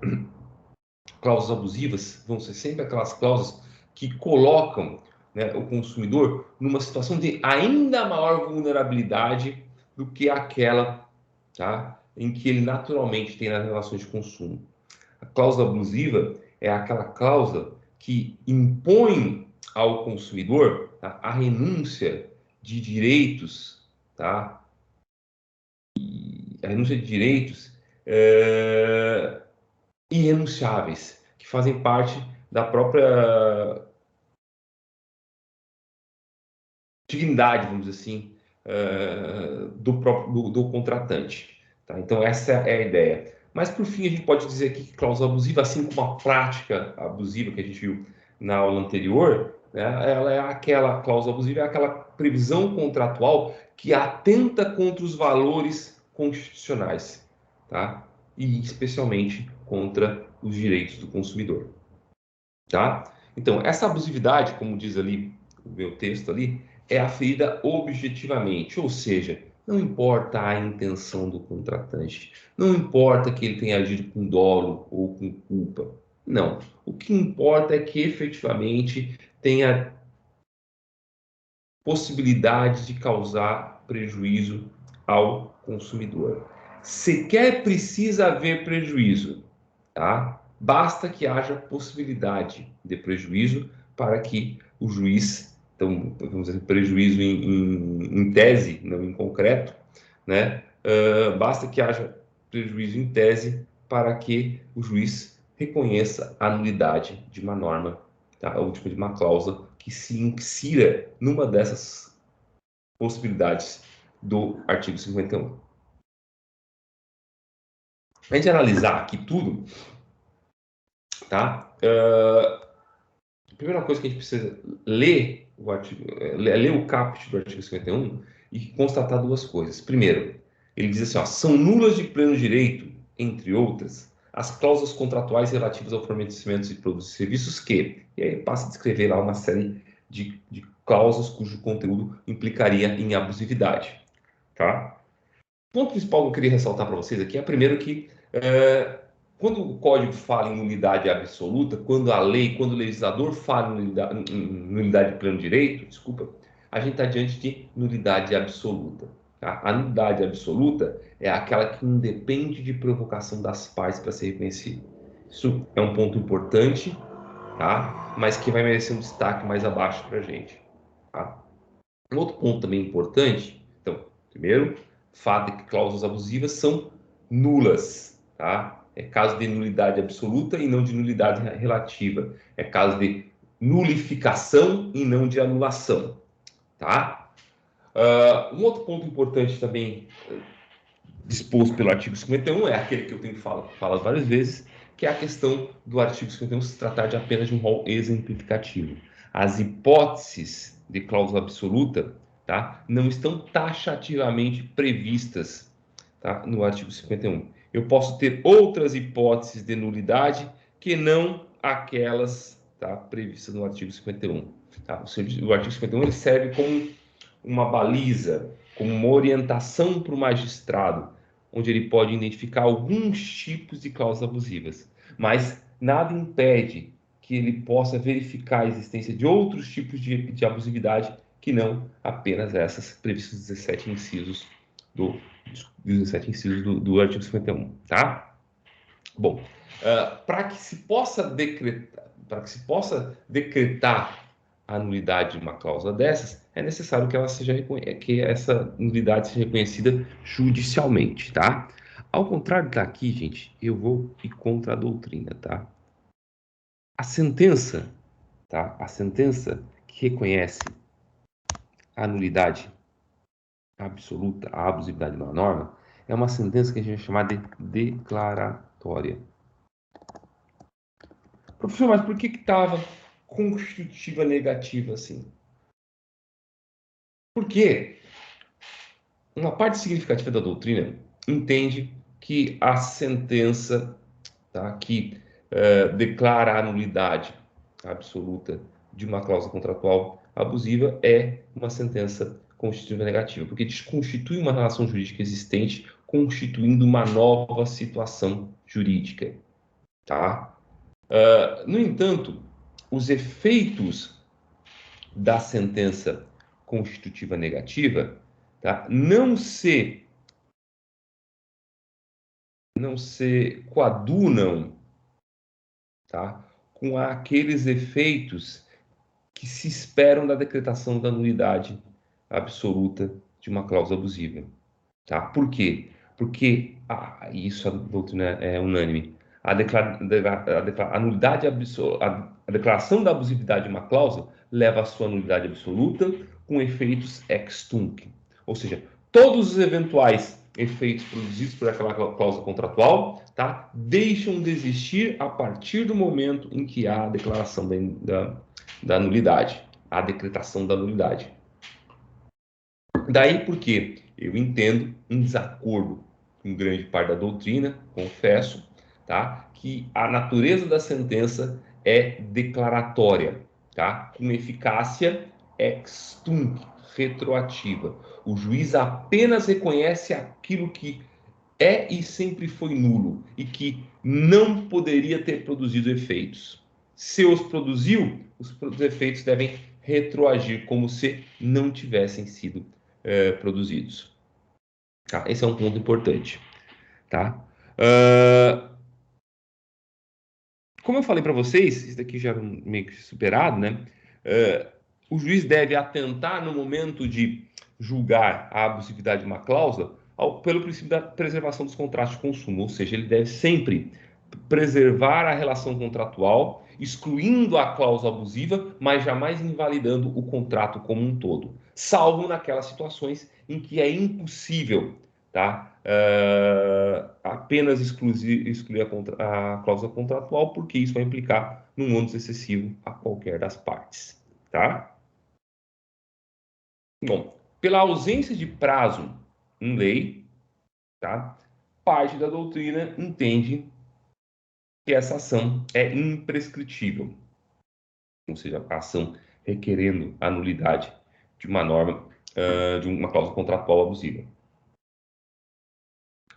cláusulas abusivas vão ser sempre aquelas cláusulas que colocam, né, o consumidor numa situação de ainda maior vulnerabilidade do que aquela, tá, em que ele naturalmente tem nas relações de consumo. A cláusula abusiva é aquela cláusula que impõe ao consumidor, tá, a renúncia de direitos, tá, a renúncia de direitos irrenunciáveis, que fazem parte da própria dignidade, vamos dizer assim, do contratante. Tá? Então, essa é a ideia. Mas, por fim, a gente pode dizer aqui que cláusula abusiva, assim como a prática abusiva que a gente viu na aula anterior, né, ela é aquela cláusula abusiva, é aquela previsão contratual que atenta contra os valores constitucionais, tá? E especialmente contra os direitos do consumidor. Tá? Então, essa abusividade, como diz ali o meu texto ali, é aferida objetivamente, ou seja, não importa a intenção do contratante, não importa que ele tenha agido com dolo ou com culpa. Não. O que importa é que efetivamente tenha possibilidade de causar prejuízo ao consumidor. Sequer precisa haver prejuízo, tá? Basta que haja possibilidade de prejuízo para que o juiz, então, vamos dizer, prejuízo em tese, não em concreto, né? Basta que haja prejuízo em tese para que o juiz reconheça a nulidade de uma norma, tá? Ou de uma cláusula que se insira numa dessas possibilidades do artigo 51. A gente analisar aqui tudo, tá? A primeira coisa que a gente precisa ler o artigo, ler o caput do artigo 51 e constatar duas coisas. Primeiro, ele diz assim, ó, são nulas de pleno direito, entre outras, as cláusulas contratuais relativas ao fornecimento de produtos e serviços que, e aí passa a descrever lá uma série de cláusulas cujo conteúdo implicaria em abusividade, tá? O ponto principal que eu queria ressaltar para vocês aqui é, primeiro, que quando o código fala em nulidade absoluta, quando a lei, quando o legislador fala em nulidade de pleno direito, desculpa, a gente está diante de nulidade absoluta. Tá? A nulidade absoluta é aquela que independe de provocação das partes para ser reconhecida. Isso é um ponto importante, tá? Mas que vai merecer um destaque mais abaixo para a gente. Tá? Um outro ponto também importante, então, primeiro, o fato de que cláusulas abusivas são nulas, tá? É caso de nulidade absoluta e não de nulidade relativa. É caso de nulificação e não de anulação, tá? Um outro ponto importante também disposto pelo artigo 51 é aquele que eu tenho falado várias vezes, que é a questão do artigo 51 se tratar de apenas de um rol exemplificativo. As hipóteses de cláusula absoluta, tá, não estão taxativamente previstas, tá, no artigo 51. Eu posso ter outras hipóteses de nulidade que não aquelas, tá, previstas no artigo 51. Tá? O artigo 51 ele serve como uma baliza, como uma orientação para o magistrado, onde ele pode identificar alguns tipos de cláusulas abusivas, mas nada impede que ele possa verificar a existência de outros tipos de abusividade que não apenas essas previstas nos 17 incisos do artigo 51, tá? Bom, para que se possa decretar a nulidade de uma cláusula dessas, é necessário que essa nulidade seja reconhecida judicialmente, tá? Ao contrário daqui, gente, eu vou ir contra a doutrina, tá? A sentença, tá? A sentença que reconhece a nulidade absoluta, a abusividade de uma norma, é uma sentença que a gente vai chamar de declaratória. Professor, mas por que estava constitutiva negativa assim? Porque uma parte significativa da doutrina entende que a sentença, tá, que declara a nulidade absoluta de uma cláusula contratual abusiva é uma sentença constitutiva negativa, porque desconstitui uma relação jurídica existente, constituindo uma nova situação jurídica, tá? No entanto, os efeitos da sentença constitutiva negativa, tá, não se coadunam, tá, com aqueles efeitos que se esperam da decretação da nulidade absoluta de uma cláusula abusiva. Tá? Por quê? Porque, isso a doutrina é unânime, a nulidade a declaração da abusividade de uma cláusula leva à sua nulidade absoluta com efeitos ex tunc. Ou seja, todos os eventuais efeitos produzidos por aquela cláusula contratual, tá, deixam de existir a partir do momento em que há a declaração da nulidade, a decretação da nulidade. Daí porque eu entendo, em desacordo com grande parte da doutrina, confesso, tá, que a natureza da sentença é declaratória, tá, com eficácia ex tunc, retroativa. O juiz apenas reconhece aquilo que é e sempre foi nulo e que não poderia ter produzido efeitos. Se os produziu, os efeitos devem retroagir como se não tivessem sido produzidos. Tá? Esse é um ponto importante. Tá? Como eu falei para vocês, isso daqui já é meio que superado, né? O juiz deve atentar no momento de julgar a abusividade de uma cláusula pelo princípio da preservação dos contratos de consumo, ou seja, ele deve sempre preservar a relação contratual, excluindo a cláusula abusiva, mas jamais invalidando o contrato como um todo, salvo naquelas situações em que é impossível, tá? Apenas excluir a cláusula contratual, porque isso vai implicar num ônus excessivo a qualquer das partes, tá? Bom, pela ausência de prazo em lei, tá? Parte da doutrina entende que essa ação é imprescritível, ou seja, a ação requerendo a nulidade de uma norma, de uma cláusula contratual abusiva.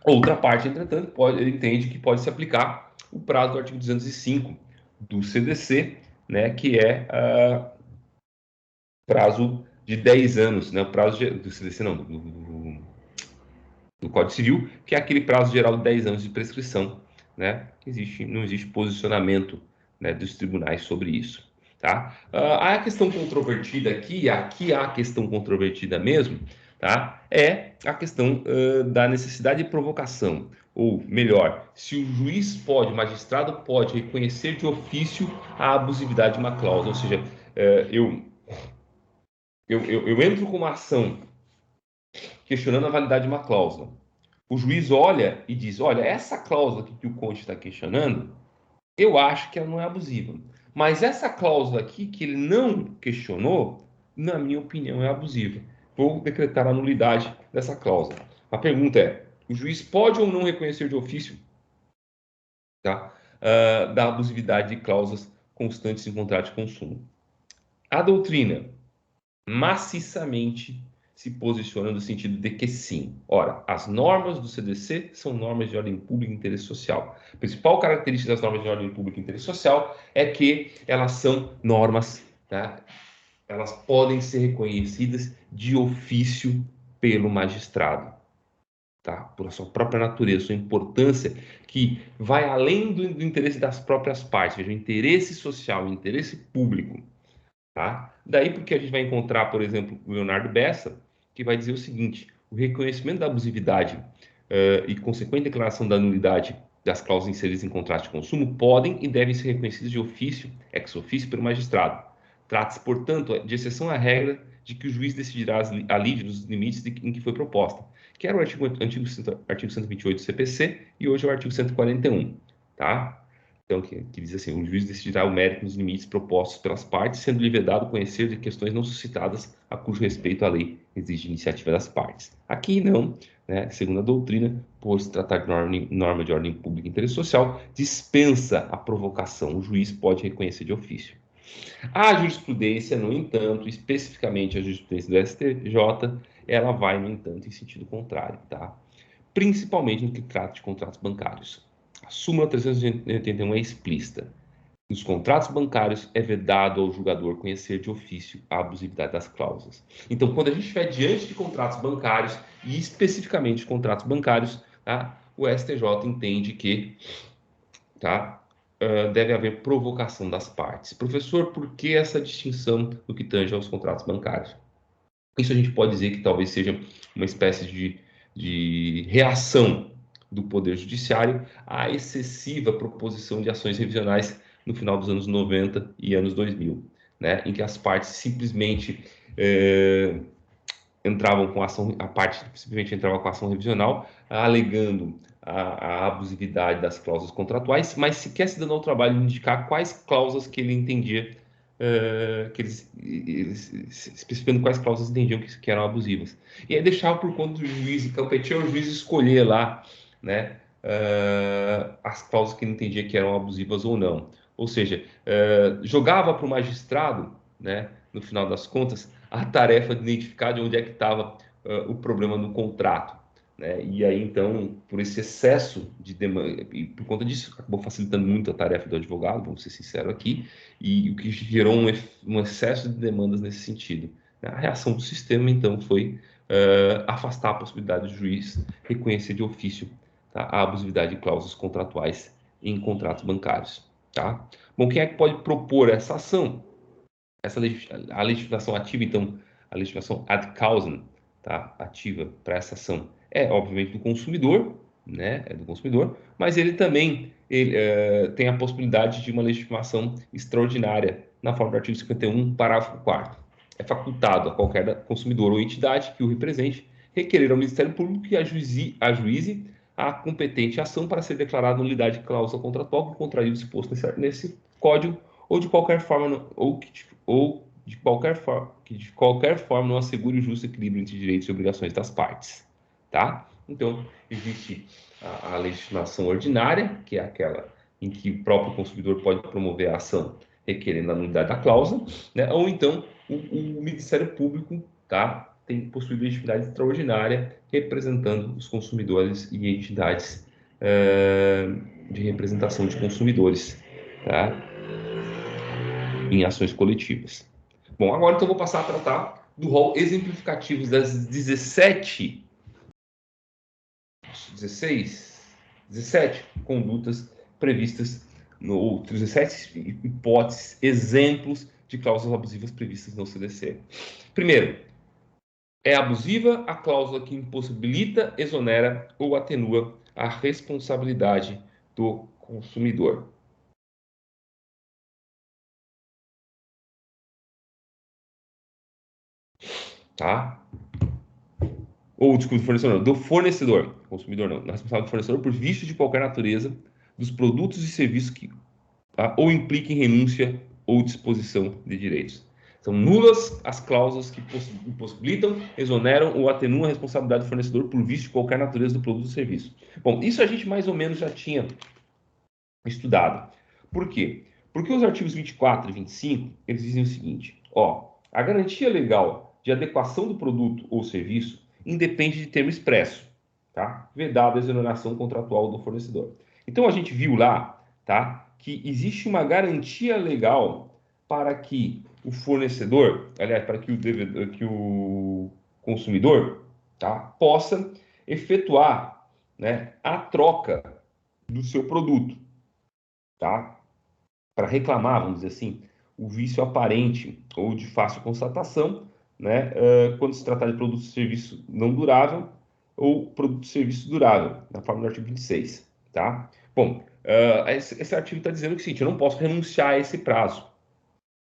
Outra parte, entretanto, entende que pode se aplicar o prazo do artigo 205 do CDC, né, que é prazo de 10 anos, né, o prazo do CDC não, do Código Civil, que é aquele prazo geral de 10 anos de prescrição, né, não existe posicionamento, né, dos tribunais sobre isso. Tá? A questão controvertida aqui há a questão controvertida mesmo, tá? É a questão da necessidade de provocação, ou melhor, se o juiz pode, o magistrado pode reconhecer de ofício a abusividade de uma cláusula, ou seja, eu entro com uma ação questionando a validade de uma cláusula. O juiz olha e diz, olha, essa cláusula que o Conte está questionando, eu acho que ela não é abusiva. Mas essa cláusula aqui, que ele não questionou, na minha opinião, é abusiva. Vou decretar a nulidade dessa cláusula. A pergunta é, o juiz pode ou não reconhecer de ofício, tá, da abusividade de cláusulas constantes em contrato de consumo? A doutrina maciçamente se posiciona no sentido de que sim. Ora, as normas do CDC são normas de ordem pública e interesse social. A principal característica das normas de ordem pública e interesse social é que elas são normas, tá? Elas podem ser reconhecidas de ofício pelo magistrado, tá? Por sua própria natureza, sua importância, que vai além do interesse das próprias partes, veja, o interesse social, o interesse público. Tá? Daí porque a gente vai encontrar, por exemplo, o Leonardo Bessa, que vai dizer o seguinte: o reconhecimento da abusividade e consequente declaração da nulidade das cláusulas inseridas em contrato de consumo podem e devem ser reconhecidas de ofício, ex officio, pelo magistrado. Trata-se, portanto, de exceção à regra de que o juiz decidirá a lide dos limites em que foi proposta, que era o artigo 128 do CPC e hoje é o artigo 141. Tá? Então, que diz assim: o juiz decidirá o mérito nos limites propostos pelas partes, sendo-lhe vedado conhecer de questões não suscitadas a cujo respeito a lei exige iniciativa das partes. Aqui não, né? Segundo a doutrina, por se tratar de norma de ordem pública e interesse social, dispensa a provocação. O juiz pode reconhecer de ofício. A jurisprudência, no entanto, especificamente a jurisprudência do STJ, ela vai, no entanto, em sentido contrário, tá? Principalmente no que trata de contratos bancários. A súmula 381 é explícita. Nos contratos bancários é vedado ao julgador conhecer de ofício a abusividade das cláusulas. Então, quando a gente estiver diante de contratos bancários, e especificamente contratos bancários, tá, o STJ entende que, tá, deve haver provocação das partes. Professor, por que essa distinção no que tange aos contratos bancários? Isso a gente pode dizer que talvez seja uma espécie de reação do Poder Judiciário à excessiva proposição de ações revisionais no final dos anos 90 e anos 2000, né, em que as partes simplesmente entravam com ação, a parte simplesmente entrava com ação revisional, alegando a abusividade das cláusulas contratuais, mas sequer se dando ao trabalho de indicar quais cláusulas que ele entendia, que eles especificando quais cláusulas entendiam que eram abusivas. E aí deixava por conta do juiz, e competia ao juiz escolher lá, né, as cláusulas que ele entendia que eram abusivas ou não. Ou seja, jogava para o magistrado, né, no final das contas, a tarefa de identificar de onde é que estava o problema no contrato. Né? E aí, então, por esse excesso de demanda, e por conta disso, acabou facilitando muito a tarefa do advogado, vamos ser sinceros aqui, e o que gerou um excesso de demandas nesse sentido. A reação do sistema, então, foi afastar a possibilidade do juiz reconhecer de ofício, tá, a abusividade de cláusulas contratuais em contratos bancários. Tá? Bom, quem é que pode propor essa ação? A legislação ativa, então, a legislação ad causam, tá, ativa para essa ação, é obviamente do consumidor, né, é do consumidor, mas ele também tem a possibilidade de uma legitimação extraordinária na forma do artigo 51, parágrafo 4º. É facultado a qualquer consumidor ou entidade que o represente requerer ao Ministério Público que ajuize a competente ação para ser declarada nulidade de cláusula contratual que contraria o disposto nesse código ou de qualquer forma que de qualquer forma não assegure o justo equilíbrio entre direitos e obrigações das partes, tá? Então, existe a legitimação ordinária, que é aquela em que o próprio consumidor pode promover a ação requerendo a nulidade da cláusula, né? Ou então o Ministério Público, tá, possui legitimidade extraordinária representando os consumidores e entidades de representação de consumidores, tá, em ações coletivas. Bom, agora então eu vou passar a tratar do rol exemplificativo das 17 condutas previstas, ou 17 hipóteses, exemplos de cláusulas abusivas previstas no CDC. Primeiro, é abusiva a cláusula que impossibilita, exonera ou atenua a responsabilidade do consumidor. Tá? Ou, desculpa, do fornecedor, do fornecedor, consumidor não, responsável do fornecedor por vício de qualquer natureza dos produtos e serviços que ou impliquem renúncia ou disposição de direitos. São nulas as cláusulas que impossibilitam, exoneram ou atenuam a responsabilidade do fornecedor por vício de qualquer natureza do produto ou serviço. Bom, isso a gente mais ou menos já tinha estudado. Por quê? Porque os artigos 24 e 25, eles dizem o seguinte: Ó, a garantia legal de adequação do produto ou serviço independe de termo expresso, tá? Vedada a exoneração contratual do fornecedor. Então a gente viu lá, tá, que existe uma garantia legal para que o fornecedor, aliás, para que o consumidor, tá, possa efetuar, né, a troca do seu produto, tá? Para reclamar, vamos dizer assim, o vício aparente ou de fácil constatação, né, quando se trata de produto ou serviço não durável ou produto ou serviço durável, na forma do artigo 26, tá? Bom, esse artigo está dizendo que, sim, eu não posso renunciar a esse prazo,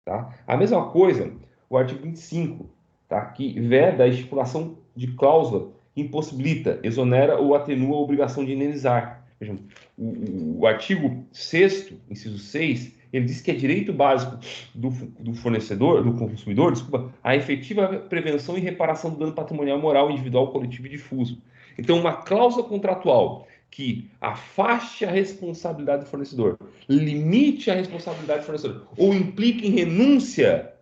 tá? A mesma coisa, o artigo 25, tá? Que veda a estipulação de cláusula que impossibilita, exonera ou atenua a obrigação de indenizar. Vejam, o artigo 6º, inciso 6, ele diz que é direito básico do fornecedor, do consumidor, desculpa, a efetiva prevenção e reparação do dano patrimonial, moral, individual, coletivo e difuso. Então, uma cláusula contratual que afaste a responsabilidade do fornecedor, limite a responsabilidade do fornecedor ou implique em renúncia,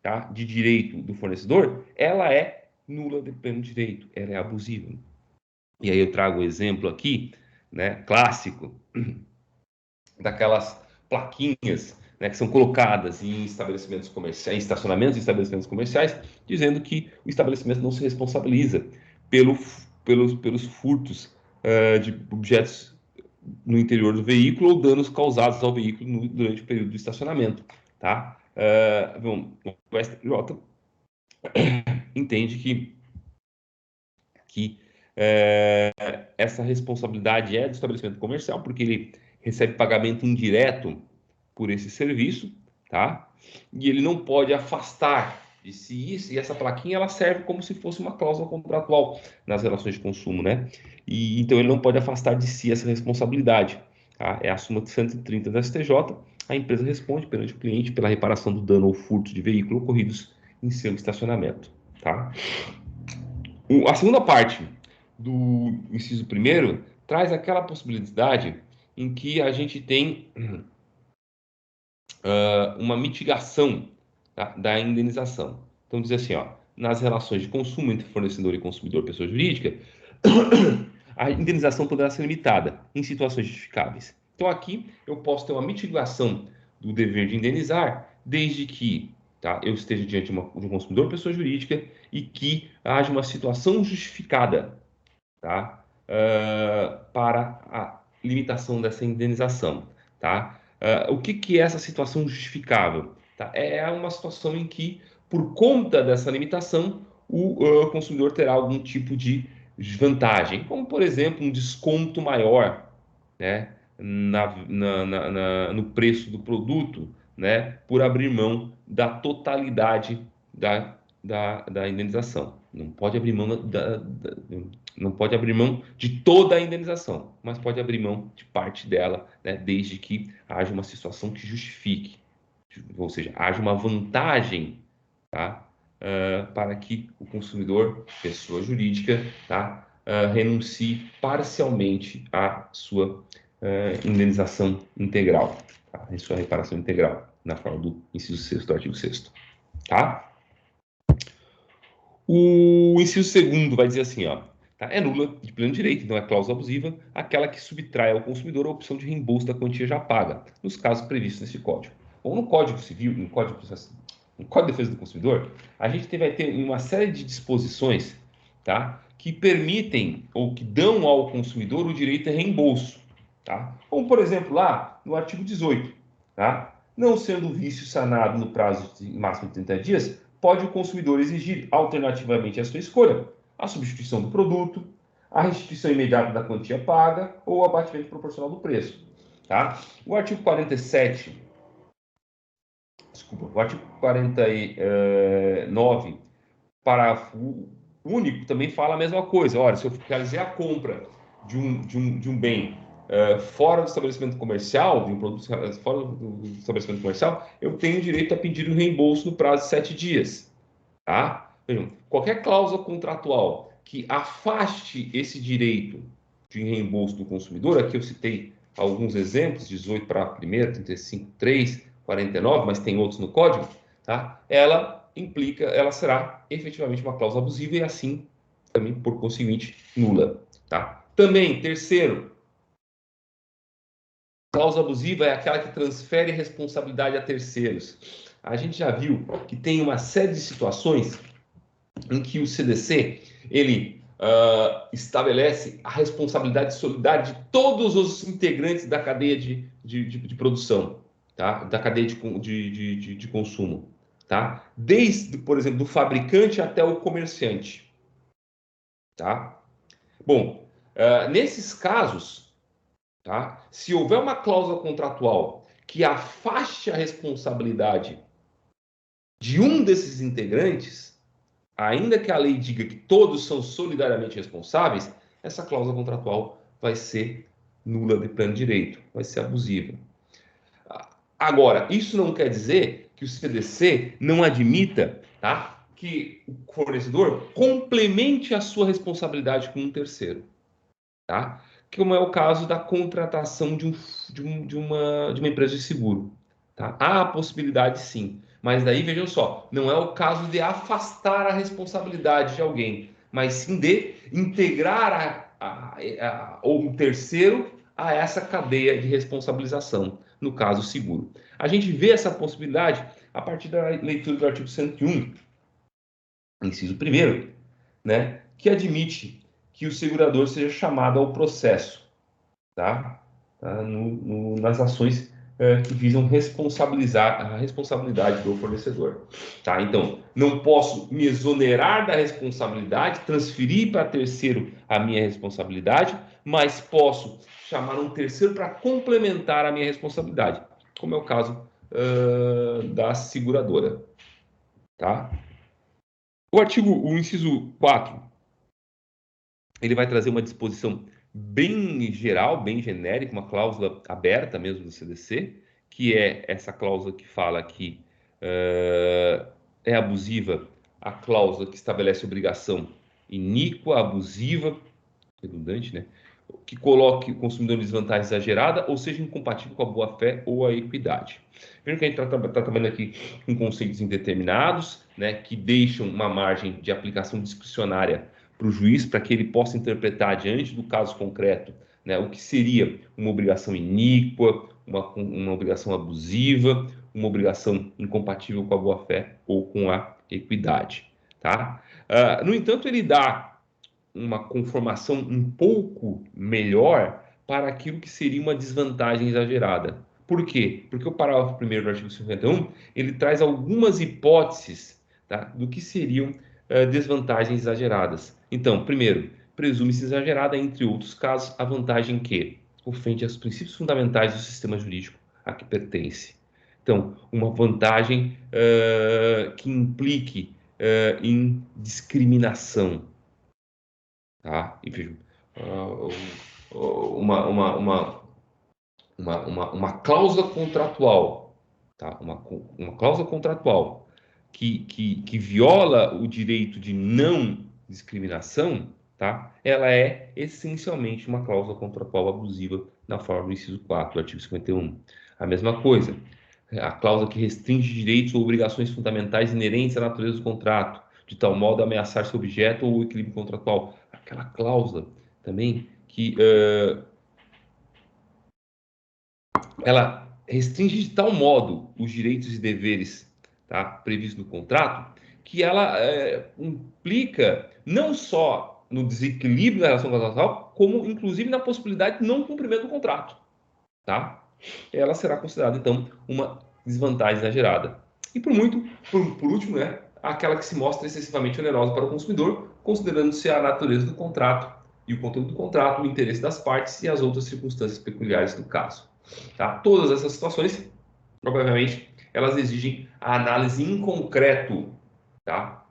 tá, de direito do fornecedor, ela é nula de pleno direito, ela é abusiva. E aí eu trago o exemplo aqui, né, clássico, daquelas plaquinhas, né, que são colocadas em estabelecimentos comerciais, em estacionamentos de estabelecimentos comerciais, dizendo que o estabelecimento não se responsabiliza pelos furtos de objetos no interior do veículo ou danos causados ao veículo durante o período do estacionamento, tá? Bom, o STJ entende que essa responsabilidade é do estabelecimento comercial, porque ele recebe pagamento indireto por esse serviço, tá? E ele não pode afastar de si isso, e essa plaquinha ela serve como se fosse uma cláusula contratual nas relações de consumo, né? E então ele não pode afastar de si essa responsabilidade, tá? É a súmula 130 da STJ. A empresa responde perante o cliente pela reparação do dano ou furto de veículo ocorridos em seu estacionamento, tá? A segunda parte do inciso primeiro traz aquela possibilidade em que a gente tem uma mitigação, tá, da indenização. Então, diz assim, ó, nas relações de consumo entre fornecedor e consumidor, pessoa jurídica, a indenização poderá ser limitada em situações justificáveis. Então, aqui eu posso ter uma mitigação do dever de indenizar, desde que, tá, eu esteja diante de um consumidor, pessoa jurídica, e que haja uma situação justificada, tá, para a limitação dessa indenização, tá? O que é essa situação justificável? Tá? É uma situação em que, por conta dessa limitação, o consumidor terá algum tipo de vantagem, como, por exemplo, um desconto maior, né, no preço do produto, né, por abrir mão da totalidade da indenização. Não pode abrir mão não pode abrir mão de toda a indenização, mas pode abrir mão de parte dela, né, desde que haja uma situação que justifique, ou seja, haja uma vantagem, tá, para que o consumidor, pessoa jurídica, tá, renuncie parcialmente à sua indenização integral, tá, à sua reparação integral, na forma do inciso 6º do artigo 6º, tá? O inciso segundo vai dizer assim, ó, tá? É nula de pleno direito, então é cláusula abusiva, aquela que subtrai ao consumidor a opção de reembolso da quantia já paga, nos casos previstos neste código. Ou no Código Civil, no Código de Defesa do Consumidor, a gente vai ter uma série de disposições, tá, que permitem ou que dão ao consumidor o direito a reembolso, tá? Como, por exemplo, lá no artigo 18, tá? Não sendo o vício sanado no prazo de máximo de 30 dias, pode o consumidor exigir, alternativamente à sua escolha, a substituição do produto, a restituição imediata da quantia paga ou o abatimento proporcional do preço. Tá? O artigo 47, desculpa, o artigo 49, parágrafo único, também fala a mesma coisa. Olha, se eu realizei a compra de um bem fora do estabelecimento comercial, de um produto fora do estabelecimento comercial, eu tenho direito a pedir o reembolso no prazo de 7 dias. Tá? Vejam, qualquer cláusula contratual que afaste esse direito de reembolso do consumidor, aqui eu citei alguns exemplos, 18 para a primeira, 35, 3, 49, mas tem outros no código, tá? Ela será efetivamente uma cláusula abusiva e assim, também, por conseguinte, nula, tá? Também, terceiro, cláusula abusiva é aquela que transfere responsabilidade a terceiros. A gente já viu que tem uma série de situações em que o CDC, ele estabelece a responsabilidade solidária de todos os integrantes da cadeia de produção, tá? Da cadeia de consumo. Tá? Desde, por exemplo, do fabricante até o comerciante. Tá? Bom, nesses casos, tá? Se houver uma cláusula contratual que afaste a responsabilidade de um desses integrantes, ainda que a lei diga que todos são solidariamente responsáveis, essa cláusula contratual vai ser nula de pleno direito, vai ser abusiva. Agora, isso não quer dizer que o CDC não admita, tá, que o fornecedor complemente a sua responsabilidade com um terceiro, tá? Como é o caso da contratação de uma empresa de seguro. Tá? Há a possibilidade, sim, mas daí vejam só, não é o caso de afastar a responsabilidade de alguém, mas sim de integrar um terceiro a essa cadeia de responsabilização, no caso seguro. A gente vê essa possibilidade a partir da leitura do artigo 101, inciso 1º, né, que admite que o segurador seja chamado ao processo, tá? Nas ações que visam responsabilizar a responsabilidade do fornecedor. Tá? Então, não posso me exonerar da responsabilidade, transferir para terceiro a minha responsabilidade, mas posso chamar um terceiro para complementar a minha responsabilidade, como é o caso da seguradora. Tá? O inciso 4, ele vai trazer uma disposição bem geral, bem genérica, uma cláusula aberta mesmo do CDC, que é essa cláusula que fala que é abusiva a cláusula que estabelece obrigação iníqua, abusiva, redundante, né? Que coloque o consumidor em desvantagem exagerada ou seja incompatível com a boa-fé ou a equidade. Vejam que a gente está trabalhando aqui com conceitos indeterminados, né, que deixam uma margem de aplicação discricionária para o juiz, para que ele possa interpretar diante do caso concreto, né, o que seria uma obrigação iníqua, uma obrigação abusiva, uma obrigação incompatível com a boa-fé ou com a equidade. Tá? No entanto, ele dá uma conformação um pouco melhor para aquilo que seria uma desvantagem exagerada. Por quê? Porque o parágrafo 1º do artigo 51, ele traz algumas hipóteses, tá, do que seriam desvantagens exageradas. Então, primeiro, presume-se exagerada, entre outros casos, a vantagem que ofende aos princípios fundamentais do sistema jurídico a que pertence. Então, uma vantagem que implique em discriminação, tá? E veja, uma cláusula contratual, tá? Uma cláusula contratual que viola o direito de não discriminação, tá? Ela é essencialmente uma cláusula contratual abusiva na forma do inciso 4 do artigo 51. A mesma coisa, a cláusula que restringe direitos ou obrigações fundamentais inerentes à natureza do contrato, de tal modo a ameaçar seu objeto ou o equilíbrio contratual. Aquela cláusula também que ela restringe de tal modo os direitos e deveres, tá, previstos no contrato, que ela implica não só no desequilíbrio da relação contratual, como inclusive na possibilidade de não cumprimento do contrato. Tá? Ela será considerada, então, uma desvantagem exagerada. E por último, né, aquela que se mostra excessivamente onerosa para o consumidor, considerando-se a natureza do contrato e o conteúdo do contrato, o interesse das partes e as outras circunstâncias peculiares do caso. Tá? Todas essas situações, provavelmente, elas exigem a análise em concreto, tá,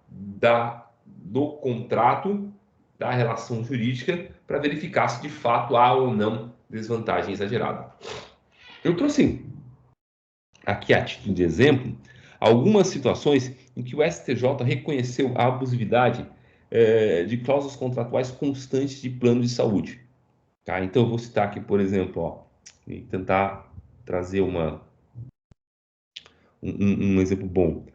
do contrato, da relação jurídica, para verificar se de fato há ou não desvantagem exagerada. Eu trouxe aqui, a título de exemplo, algumas situações em que o STJ reconheceu a abusividade de cláusulas contratuais constantes de plano de saúde. Tá? Então, eu vou citar aqui, por exemplo, ó, e tentar trazer um exemplo bom.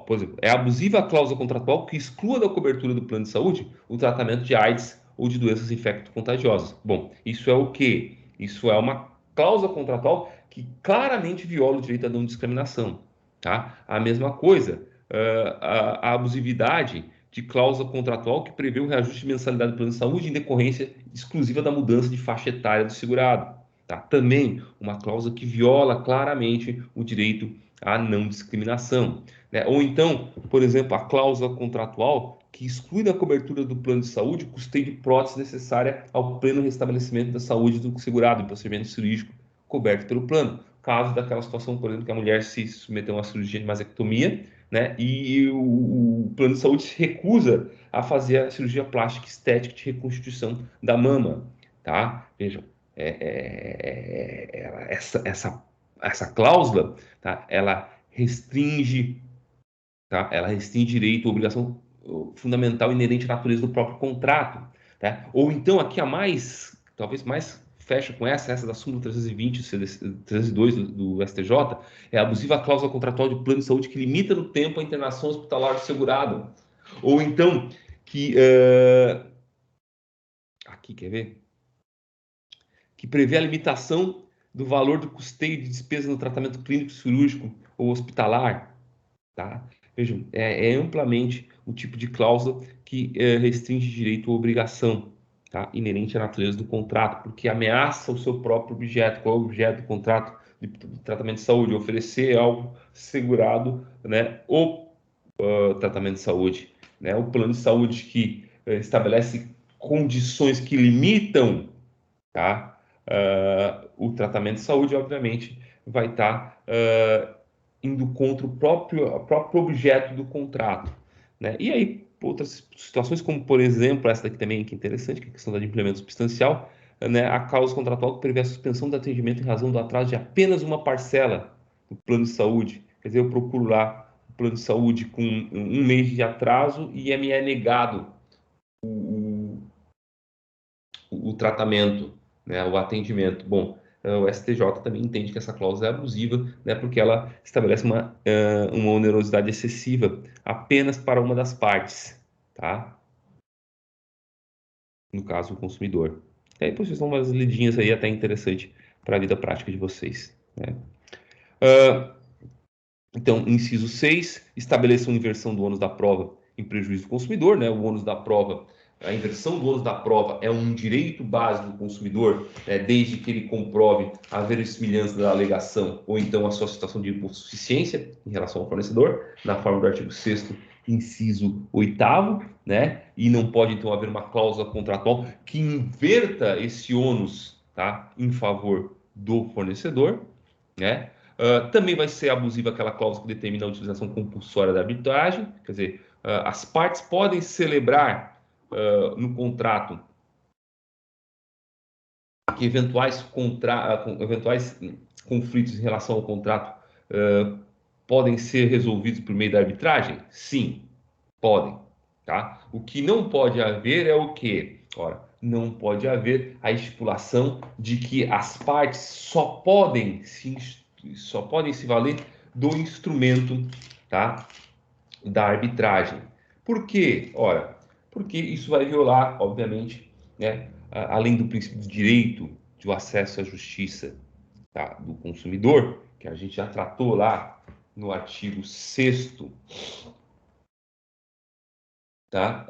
Por exemplo, é abusiva a cláusula contratual que exclua da cobertura do plano de saúde o tratamento de AIDS ou de doenças infecto-contagiosas. Bom, isso é o quê? Isso é uma cláusula contratual que claramente viola o direito à não discriminação, tá? A mesma coisa, a abusividade de cláusula contratual que prevê o reajuste de mensalidade do plano de saúde em decorrência exclusiva da mudança de faixa etária do segurado, tá? Também uma cláusula que viola claramente o direito à não discriminação, né? Ou então, por exemplo, a cláusula contratual que exclui da cobertura do plano de saúde o custeio de prótese necessária ao pleno restabelecimento da saúde do segurado em procedimento cirúrgico coberto pelo plano. Caso daquela situação, por exemplo, que a mulher se submeteu a uma cirurgia de mastectomia, né? E o plano de saúde se recusa a fazer a cirurgia plástica estética de reconstituição da mama, tá? Vejam, essa cláusula, tá? Ela restringe, tá? Ela restringe direito, obrigação fundamental inerente à natureza do próprio contrato, tá? Ou então aqui a mais, talvez mais fecha com essa da súmula 320, 302 do STJ, é a abusiva cláusula contratual de plano de saúde que limita no tempo a internação hospitalar do segurado. Ou então que aqui, quer ver? Que prevê a limitação do valor do custeio de despesa no tratamento clínico, cirúrgico ou hospitalar, tá? Vejam, é amplamente o tipo de cláusula que restringe direito ou obrigação, tá? Inerente à natureza do contrato, porque ameaça o seu próprio objeto. Qual é o objeto do contrato de tratamento de saúde? Oferecer algo segurado, né? O tratamento de saúde, né? O plano de saúde que estabelece condições que limitam, tá? O tratamento de saúde, obviamente, vai estar indo contra o próprio objeto do contrato, né? E aí, outras situações, como por exemplo, essa daqui também que é interessante, que é a questão da implemento substancial, né? A cláusula contratual que prevê a suspensão do atendimento em razão do atraso de apenas uma parcela do plano de saúde. Quer dizer, eu procuro lá o plano de saúde com um mês de atraso e me é negado o tratamento, né, o atendimento. Bom, o STJ também entende que essa cláusula é abusiva, né, porque ela estabelece uma onerosidade excessiva apenas para uma das partes, tá? No caso, o consumidor. E aí, vocês dão umas lidinhas aí até interessante para a vida prática de vocês, né? Então, inciso 6, estabeleça uma inversão do ônus da prova em prejuízo do consumidor, né? O ônus da prova, a inversão do ônus da prova é um direito básico do consumidor, né? Desde que ele comprove a verossimilhança da alegação ou então a sua situação de hipossuficiência em relação ao fornecedor, na forma do artigo 6º, inciso 8º, né? E não pode então haver uma cláusula contratual que inverta esse ônus, tá? Em favor do fornecedor, né? Também vai ser abusiva aquela cláusula que determina a utilização compulsória da arbitragem, quer dizer, as partes podem celebrar no contrato que eventuais conflitos em relação ao contrato podem ser resolvidos por meio da arbitragem? Sim, podem. Tá? O que não pode haver é o quê? Ora, não pode haver a estipulação de que as partes só podem se valer do instrumento, tá? Da arbitragem. Por quê? Ora, porque isso vai violar, obviamente, né, além do princípio do direito de acesso à justiça, tá, do consumidor, que a gente já tratou lá no artigo 6º, tá?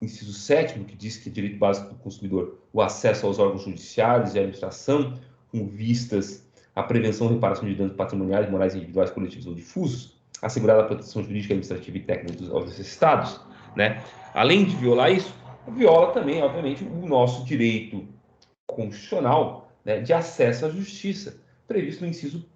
Inciso 7º, que diz que é direito básico do consumidor o acesso aos órgãos judiciários e à administração com vistas à prevenção e reparação de danos patrimoniais, morais, individuais, coletivos ou difusos, assegurada a proteção jurídica, administrativa e técnica aos necessitados, né? Além de violar isso, viola também, obviamente, o nosso direito constitucional, né, de acesso à justiça, previsto no inciso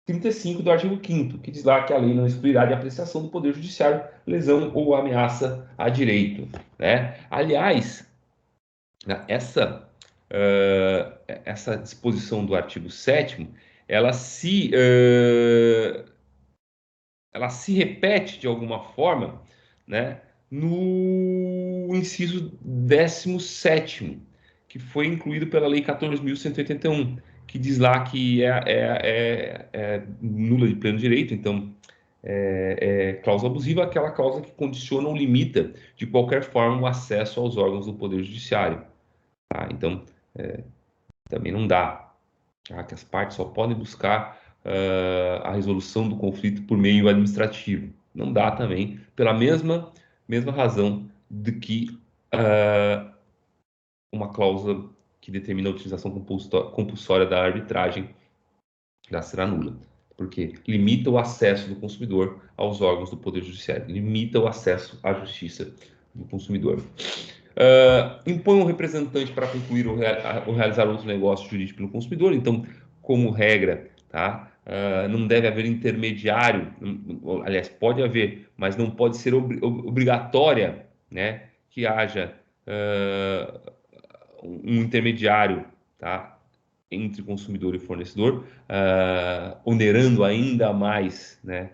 35 do artigo 5º, que diz lá que a lei não excluirá de apreciação do Poder Judiciário lesão ou ameaça a direito, né? Aliás, essa disposição do artigo 7º, ela se, ela se repete de alguma forma, né, no inciso 17º, que foi incluído pela Lei 14.181, que diz lá que é nula de pleno direito, então cláusula abusiva, aquela cláusula que condiciona ou limita de qualquer forma o acesso aos órgãos do Poder Judiciário. Tá? Então, também não dá, tá? Que as partes só podem buscar a resolução do conflito por meio administrativo. Não dá também, pela mesma razão de que uma cláusula que determina a utilização compulsória da arbitragem será nula, porque limita o acesso do consumidor aos órgãos do Poder Judiciário, limita o acesso à justiça do consumidor. Impõe um representante para concluir ou realizar outro negócio jurídico pelo consumidor, então, como regra, tá? Não deve haver intermediário, aliás, pode haver, mas não pode ser obrigatória, né, que haja um intermediário, tá, entre consumidor e fornecedor, onerando ainda mais, né,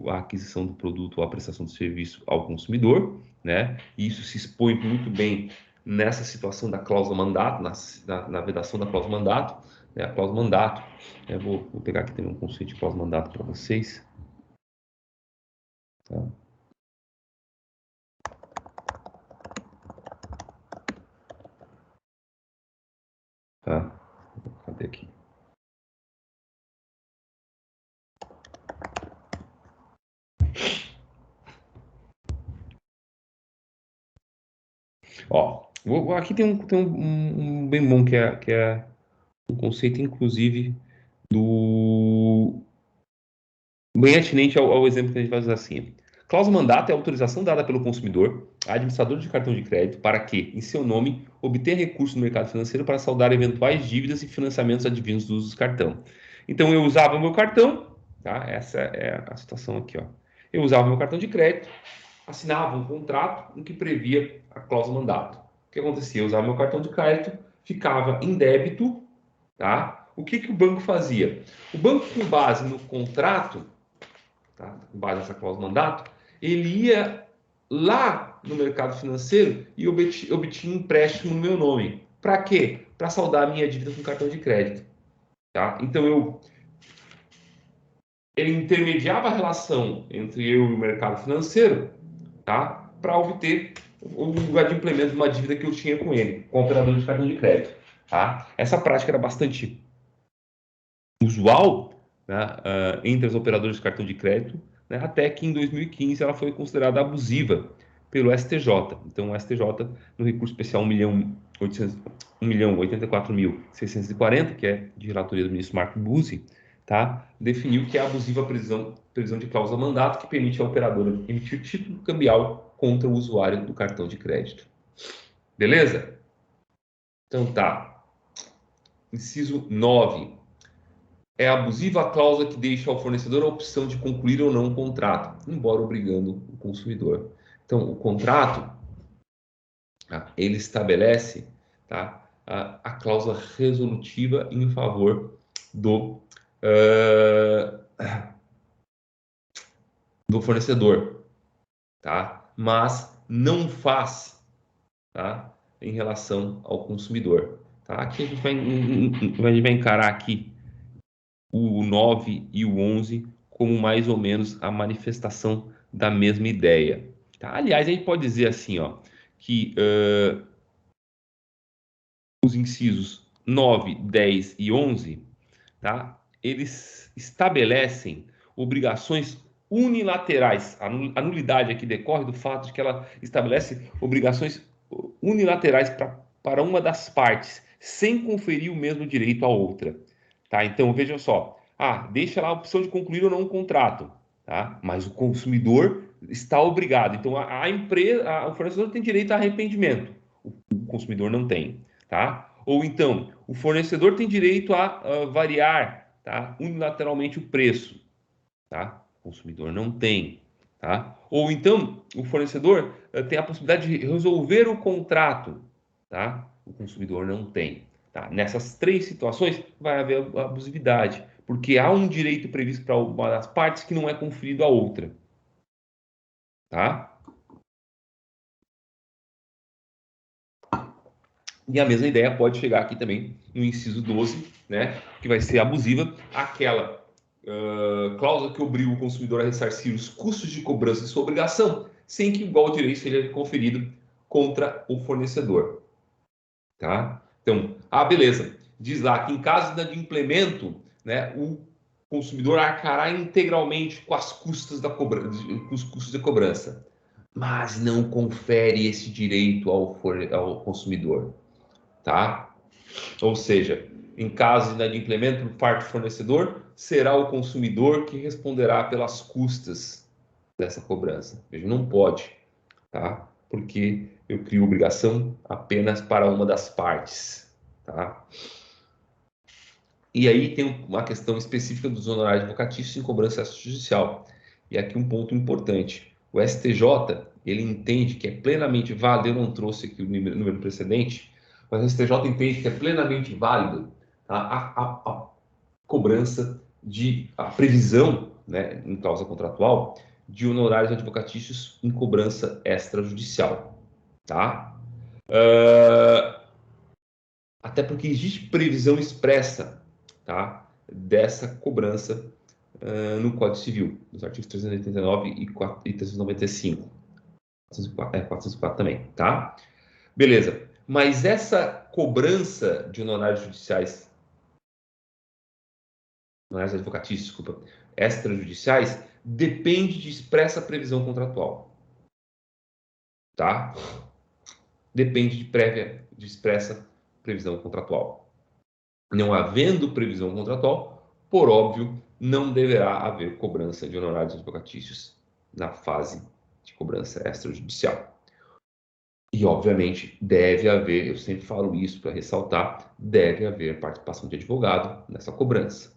a aquisição do produto ou a prestação de serviço ao consumidor, né? E isso se expõe muito bem nessa situação da cláusula mandato, na vedação da cláusula mandato, né? A cláusula mandato, vou pegar aqui também um conceito de cláusula mandato para vocês. Tá? Tá? Cadê aqui? Ó, aqui tem um bem bom que é um conceito, inclusive, bem atinente ao exemplo que a gente vai usar assim. Cláusula mandato é a autorização dada pelo consumidor a administrador de cartão de crédito para que, em seu nome, obtenha recursos no mercado financeiro para saldar eventuais dívidas e financiamentos advindos do uso do cartão. Então, eu usava o meu cartão, tá? Essa é a situação aqui, ó. Eu usava o meu cartão de crédito, assinava um contrato em que previa a cláusula mandato. O que acontecia? Eu usava meu cartão de crédito, ficava em débito, tá? O que o banco fazia? O banco, com base no contrato, tá, com base nessa cláusula mandato, ele ia lá no mercado financeiro e obtinha um empréstimo no meu nome. Para quê? Para saldar a minha dívida com cartão de crédito. Tá? Então, ele intermediava a relação entre eu e o mercado financeiro, tá? Para obter o lugar de implemento de uma dívida que eu tinha com ele, com o operador de cartão de crédito. Tá? Essa prática era bastante usual, né, entre as operadoras de cartão de crédito, né, até que em 2015 ela foi considerada abusiva pelo STJ. Então, o STJ, no recurso especial 1.084.640, que é de relatoria do ministro Marco Buzzi, tá, definiu que é abusiva a previsão de cláusula mandato que permite à operadora emitir título cambial contra o usuário do cartão de crédito. Beleza? Então tá. Inciso 9. É abusiva a cláusula que deixa ao fornecedor a opção de concluir ou não o contrato, embora obrigando o consumidor. Então, o contrato, ele estabelece, tá, a cláusula resolutiva em favor do fornecedor, tá? Mas não faz, tá, em relação ao consumidor. Tá? Aqui a gente vai encarar aqui o 9 e o 11 como mais ou menos a manifestação da mesma ideia. Tá? Aliás, a gente pode dizer assim, ó, que os incisos 9, 10 e 11, tá? Eles estabelecem obrigações unilaterais. A nulidade aqui decorre do fato de que ela estabelece obrigações unilaterais para uma das partes, sem conferir o mesmo direito à outra. Tá? Então, veja só. Deixa lá a opção de concluir ou não um contrato. Tá? Mas o consumidor está obrigado. Então, a empresa, o fornecedor tem direito a arrependimento. O consumidor não tem. Tá? Ou então, o fornecedor tem direito a variar, tá, unilateralmente o preço. Tá? O consumidor não tem. Tá? Ou então, o fornecedor tem a possibilidade de resolver o contrato. Tá? O consumidor não tem. Tá? Nessas três situações, vai haver abusividade, porque há um direito previsto para uma das partes que não é conferido à outra. Tá? E a mesma ideia pode chegar aqui também no inciso 12, né, que vai ser abusiva, aquela cláusula que obriga o consumidor a ressarcir os custos de cobrança de sua obrigação, sem que igual direito seja conferido contra o fornecedor. Tá? Então, beleza. Diz lá que em caso de implemento, né, o consumidor arcará integralmente com as custas da cobrança, com os custos de cobrança, mas não confere esse direito ao consumidor, tá? Ou seja, em caso de inadimplemento por parte do fornecedor, será o consumidor que responderá pelas custas dessa cobrança. Veja, não pode, tá? Porque eu crio obrigação apenas para uma das partes, tá? E aí tem uma questão específica dos honorários advocatícios em cobrança extrajudicial. E aqui um ponto importante. O STJ, ele entende que é plenamente válido, eu não trouxe aqui o número precedente, mas o STJ entende que é plenamente válido, tá, a cobrança a previsão, né, em cláusula contratual, de honorários advocatícios em cobrança extrajudicial, tá? Até porque existe previsão expressa, tá, dessa cobrança no Código Civil, nos artigos 389 e 395. 404 também, tá? Beleza. Mas essa cobrança de honorários judiciais, honorários advocatícios, desculpa, extrajudiciais, depende de expressa previsão contratual, tá? Depende de expressa previsão contratual. Não havendo previsão contratual, por óbvio, não deverá haver cobrança de honorários advocatícios na fase de cobrança extrajudicial. E, obviamente, deve haver, eu sempre falo isso para ressaltar, deve haver participação de advogado nessa cobrança.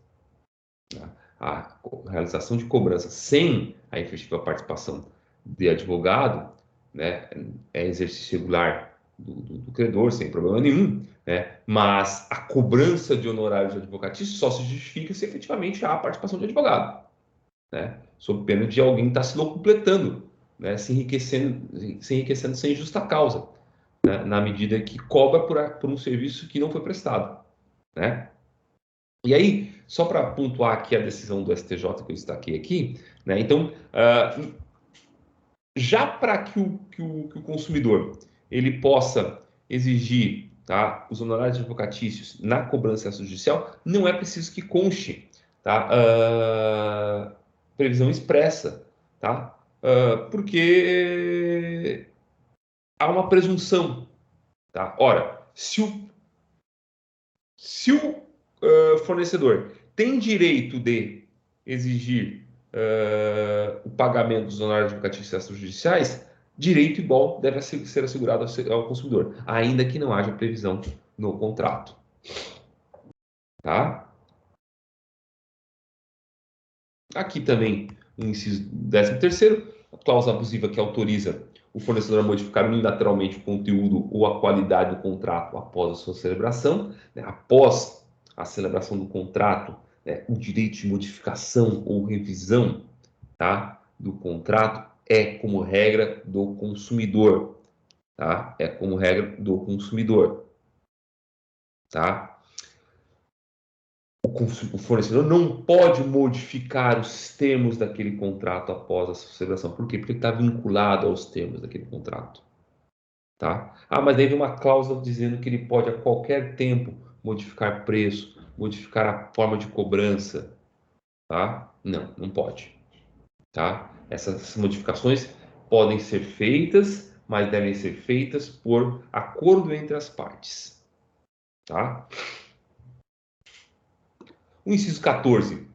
A realização de cobrança sem a efetiva participação de advogado, né, é exercício regular do credor, sem problema nenhum, né, mas a cobrança de honorários advocatícios só se justifica se efetivamente há a participação de advogado, né, sob pena de alguém estar se locupletando, né, se enriquecendo sem justa causa, né, na medida que cobra por um serviço que não foi prestado, né? E aí, só para pontuar aqui a decisão do STJ que eu destaquei aqui, né? Então, já para que o consumidor ele possa exigir, tá, os honorários advocatícios na cobrança judicial, não é preciso que conste, tá, previsão expressa, tá? Porque há uma presunção, tá? Ora, se o fornecedor tem direito de exigir o pagamento dos honorários advocatícios extrajudiciais, direito igual deve ser assegurado ao consumidor, ainda que não haja previsão no contrato. Tá? Aqui também, o inciso 13º, a cláusula abusiva que autoriza o fornecedor a modificar unilateralmente o conteúdo ou a qualidade do contrato após a sua celebração, né? Após a celebração do contrato, né, o direito de modificação ou revisão, tá, do contrato é como regra do consumidor, tá? É como regra do consumidor, tá? O fornecedor não pode modificar os termos daquele contrato após a sua celebração. Por quê? Porque ele está vinculado aos termos daquele contrato. Tá? Mas daí vem uma cláusula dizendo que ele pode a qualquer tempo modificar preço, modificar a forma de cobrança. Tá? Não, não pode. Tá? Essas modificações podem ser feitas, mas devem ser feitas por acordo entre as partes. Tá? O inciso 14,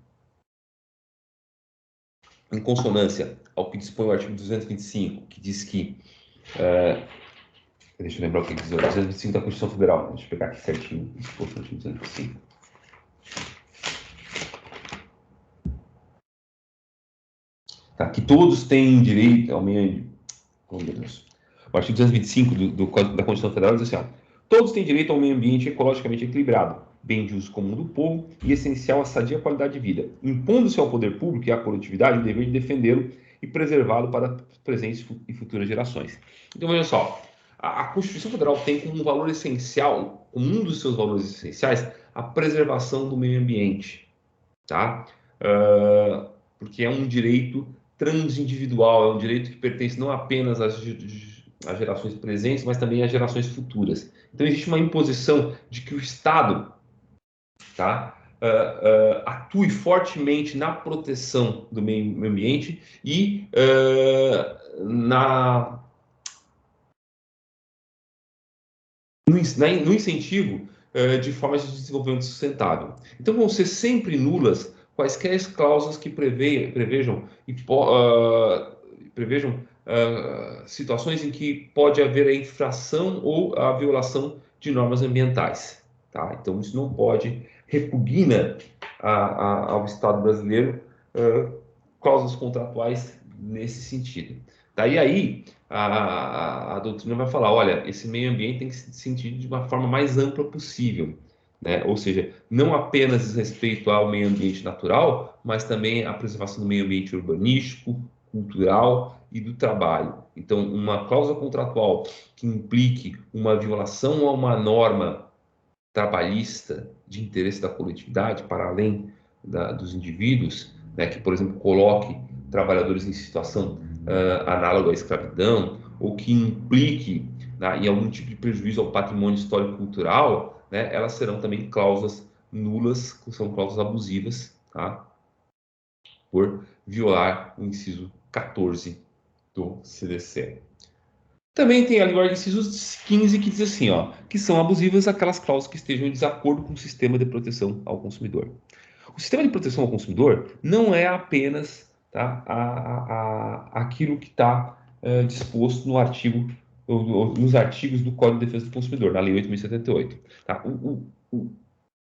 em consonância ao que dispõe o artigo 225, que diz que... deixa eu lembrar o que diz o 225 da Constituição Federal. Deixa eu pegar aqui certinho. Disposto no artigo 225. Tá, que todos têm direito ao meio... Oh, meu Deus. O artigo 225 da Constituição Federal diz assim, todos têm direito ao meio ambiente ecologicamente equilibrado, bem de uso comum do povo e essencial à sadia qualidade de vida, impondo-se ao poder público e à coletividade o dever de defendê-lo e preservá-lo para presentes e futuras gerações. Então, veja só, a Constituição Federal tem como um valor essencial, como um dos seus valores essenciais, a preservação do meio ambiente, tá? Porque é um direito transindividual, é um direito que pertence não apenas às gerações presentes, mas também às gerações futuras. Então, existe uma imposição de que o Estado, tá, atue fortemente na proteção do meio ambiente e no incentivo de formas de desenvolvimento sustentável. Então, vão ser sempre nulas quaisquer cláusulas que prevejam situações em que pode haver a infração ou a violação de normas ambientais. Tá? Então, isso não pode, repugna ao Estado brasileiro cláusulas contratuais nesse sentido. Daí aí, a doutrina vai falar, olha, esse meio ambiente tem que se sentir de uma forma mais ampla possível, né? Ou seja, não apenas diz respeito ao meio ambiente natural, mas também a preservação do meio ambiente urbanístico, cultural e do trabalho. Então, uma cláusula contratual que implique uma violação a uma norma trabalhista de interesse da coletividade, para além dos indivíduos, né, que, por exemplo, coloque trabalhadores em situação análoga à escravidão, ou que implique em algum tipo de prejuízo ao patrimônio histórico-cultural, né, elas serão também cláusulas nulas, que são cláusulas abusivas, tá, por violar o inciso 14 do CDC. Também tem ali o inciso 15 que diz assim, ó, que são abusivas aquelas cláusulas que estejam em desacordo com o sistema de proteção ao consumidor. O sistema de proteção ao consumidor não é apenas, tá, aquilo que está disposto no artigo, nos artigos do Código de Defesa do Consumidor, na Lei 8.078. Tá?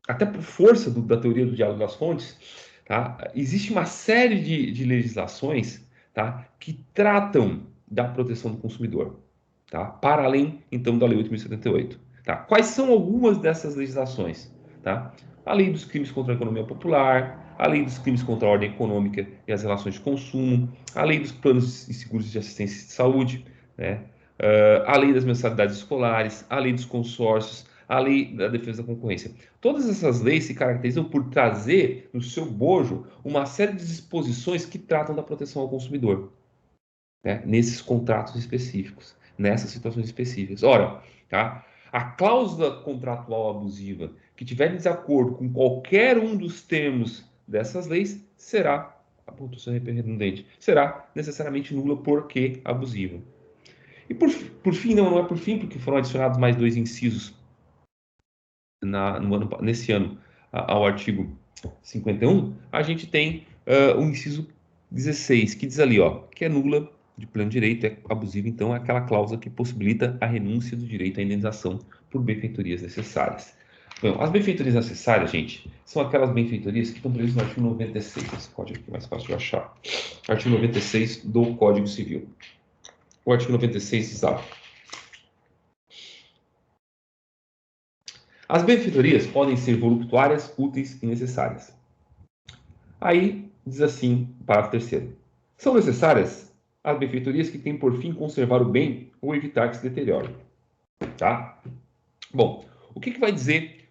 Até por força da teoria do diálogo das fontes, tá, existe uma série de legislações, tá, que tratam da proteção do consumidor, tá, para além, então, da Lei 8.078. Tá? Quais são algumas dessas legislações? Tá? A Lei dos Crimes contra a Economia Popular, a Lei dos Crimes contra a Ordem Econômica e as Relações de Consumo, a Lei dos Planos e Seguros de Assistência de Saúde, né? A Lei das Mensalidades Escolares, a Lei dos Consórcios, a Lei da Defesa da Concorrência. Todas essas leis se caracterizam por trazer no seu bojo uma série de disposições que tratam da proteção ao consumidor, né? Nesses contratos específicos, nessas situações específicas. Ora, tá? A cláusula contratual abusiva que tiver em desacordo com qualquer um dos termos dessas leis será, redundante, será necessariamente nula porque abusiva. E por fim, não é por fim, porque foram adicionados mais dois incisos nesse ano ao artigo 51, a gente tem o inciso 16, que diz ali, ó, que é nula de pleno direito, é abusiva, então, é aquela cláusula que possibilita a renúncia do direito à indenização por benfeitorias necessárias. Bom, as benfeitorias necessárias, gente, são aquelas benfeitorias que estão previstas no artigo 96, esse código aqui é mais fácil de achar, artigo 96 do Código Civil. O artigo 96 diz, as benfeitorias podem ser voluptuárias, úteis e necessárias. Aí diz assim, parágrafo 3º. São necessárias as benfeitorias que têm por fim conservar o bem ou evitar que se deteriore. Tá? Bom, o que vai dizer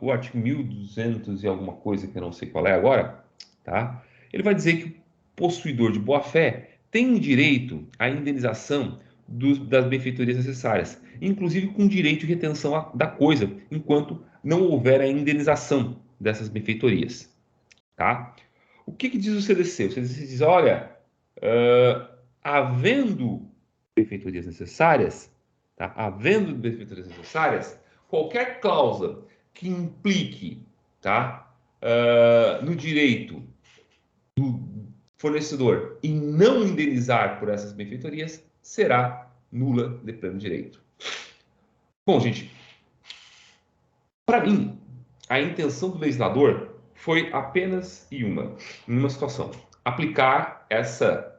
o artigo 1200 e alguma coisa que eu não sei qual é agora? Tá? Ele vai dizer que o possuidor de boa-fé tem direito à indenização das benfeitorias necessárias, inclusive com direito de retenção da coisa, enquanto não houver a indenização dessas benfeitorias. Tá? O que diz o CDC? O CDC diz, olha, havendo benfeitorias necessárias, tá? Havendo benfeitorias necessárias, qualquer cláusula que implique, tá, no direito do fornecedor em não indenizar por essas benfeitorias será nula de pleno direito. Bom, gente, para mim, a intenção do legislador foi apenas em uma situação, aplicar essa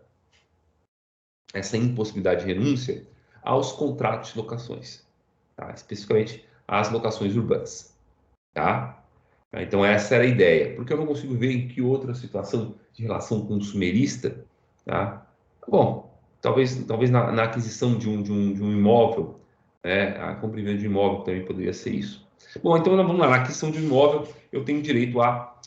impossibilidade de renúncia aos contratos de locações, tá? Especificamente às locações urbanas. Tá? Então essa era a ideia, porque eu não consigo ver em que outra situação de relação consumerista, tá? Bom, talvez na aquisição de um imóvel A compra e venda de imóvel também poderia ser isso. Bom, então vamos lá. Na questão de imóvel, eu tenho direito à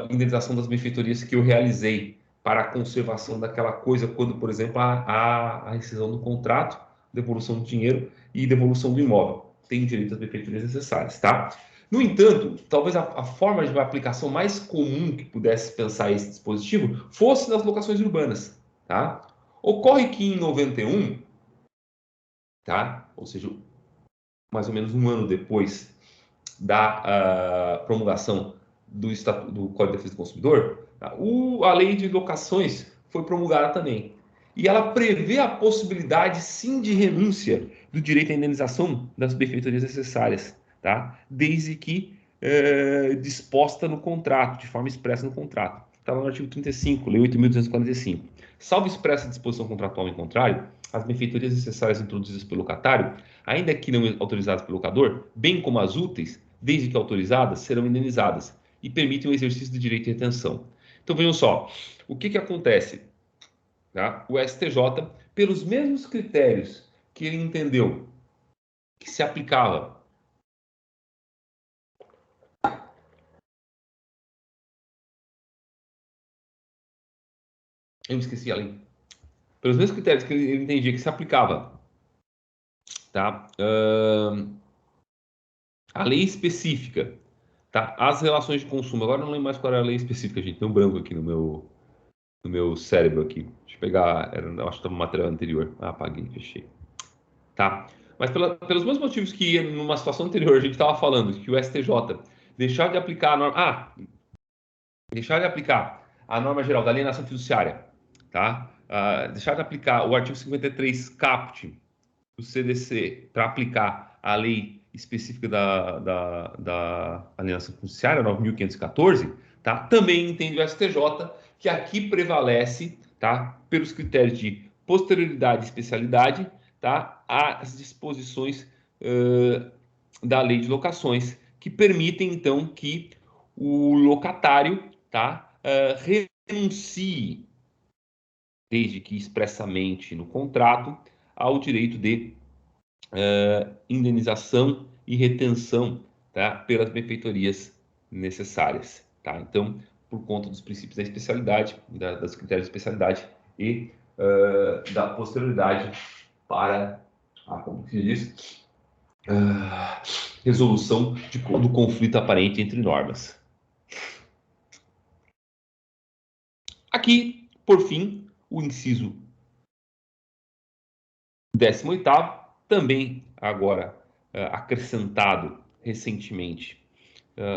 indenização das benfeitorias que eu realizei para a conservação daquela coisa, quando, por exemplo, a rescisão do contrato, devolução do dinheiro e devolução do imóvel. Tenho direito às benfeitorias necessárias, tá? No entanto, talvez a forma de aplicação mais comum que pudesse pensar esse dispositivo fosse nas locações urbanas, tá? Ocorre que em 91, tá? Ou seja, mais ou menos um ano depois da promulgação do Código de Defesa do Consumidor, tá? A lei de locações foi promulgada também. E ela prevê a possibilidade, sim, de renúncia do direito à indenização das benfeitorias necessárias, tá? Desde que disposta no contrato, de forma expressa no contrato. Está lá no artigo 35, Lei 8.245. Salvo expressa disposição contratual em contrário, as benfeitorias necessárias introduzidas pelo locatário, ainda que não autorizadas pelo locador, bem como as úteis, desde que autorizadas, serão indenizadas e permitem o exercício do direito de retenção. Então vejam só, o que acontece? Tá? O STJ, pelos mesmos critérios que ele entendeu que se aplicava. Eu me esqueci a lei. Pelos mesmos critérios que ele entendia que se aplicava, tá? A lei específica, tá? As relações de consumo. Agora não lembro mais qual era a lei específica, gente. Tem um branco aqui no meu cérebro aqui. Deixa eu pegar, acho que estava no material anterior. Apaguei, fechei. Tá? Mas pelos mesmos motivos que numa situação anterior a gente estava falando, que o STJ deixar de aplicar a norma. Deixar de aplicar a norma geral da alienação fiduciária, tá? Deixar de aplicar o artigo 53 caput do CDC para aplicar a lei específica da alienação fiduciária, 9.514, tá? Também entende o STJ que aqui prevalece, tá? Pelos critérios de posterioridade e especialidade, tá? As disposições da lei de locações que permitem, então, que o locatário, tá? Renuncie, desde que expressamente no contrato, ao direito de indenização e retenção, tá? Pelas benfeitorias necessárias, tá? Então, por conta dos princípios da especialidade, das critérios de especialidade e da posterioridade para, como se diz, resolução do conflito aparente entre normas. Aqui, por fim, o inciso 18º, também agora acrescentado recentemente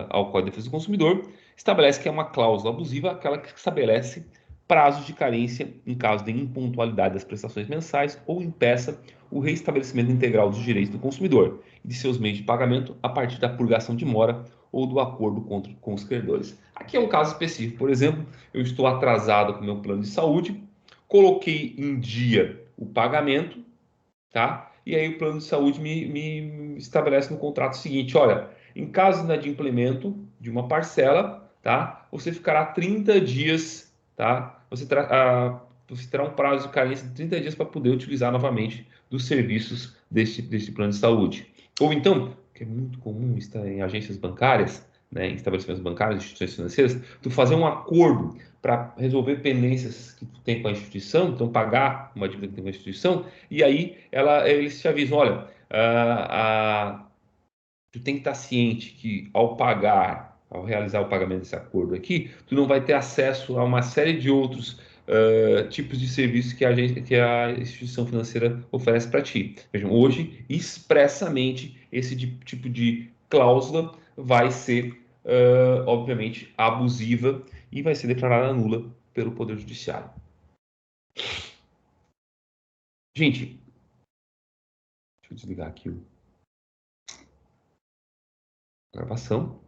ao Código de Defesa do Consumidor, estabelece que é uma cláusula abusiva aquela que estabelece prazos de carência em caso de impontualidade das prestações mensais ou impeça o reestabelecimento integral dos direitos do consumidor e de seus meios de pagamento a partir da purgação de mora ou do acordo com os credores. Aqui é um caso específico, por exemplo, eu estou atrasado com o meu plano de saúde, coloquei em dia o pagamento, tá? E aí o plano de saúde me estabelece no contrato o seguinte, olha, em caso de inadimplemento de uma parcela, tá? Você ficará 30 dias, tá? Você terá um prazo de carência de 30 dias para poder utilizar novamente dos serviços deste plano de saúde. Ou então, que é muito comum estar em agências bancárias, né, em estabelecimentos bancários, instituições financeiras, tu fazer um acordo para resolver pendências que tu tem com a instituição, então pagar uma dívida que tem com a instituição, e aí eles te avisam, olha, tu tem que estar ciente que ao realizar o pagamento desse acordo aqui, tu não vai ter acesso a uma série de outros tipos de serviços que a instituição financeira oferece para ti. Vejam, hoje, expressamente, esse tipo de cláusula vai ser, obviamente, abusiva e vai ser declarada nula pelo Poder Judiciário. Gente, deixa eu desligar aqui a gravação.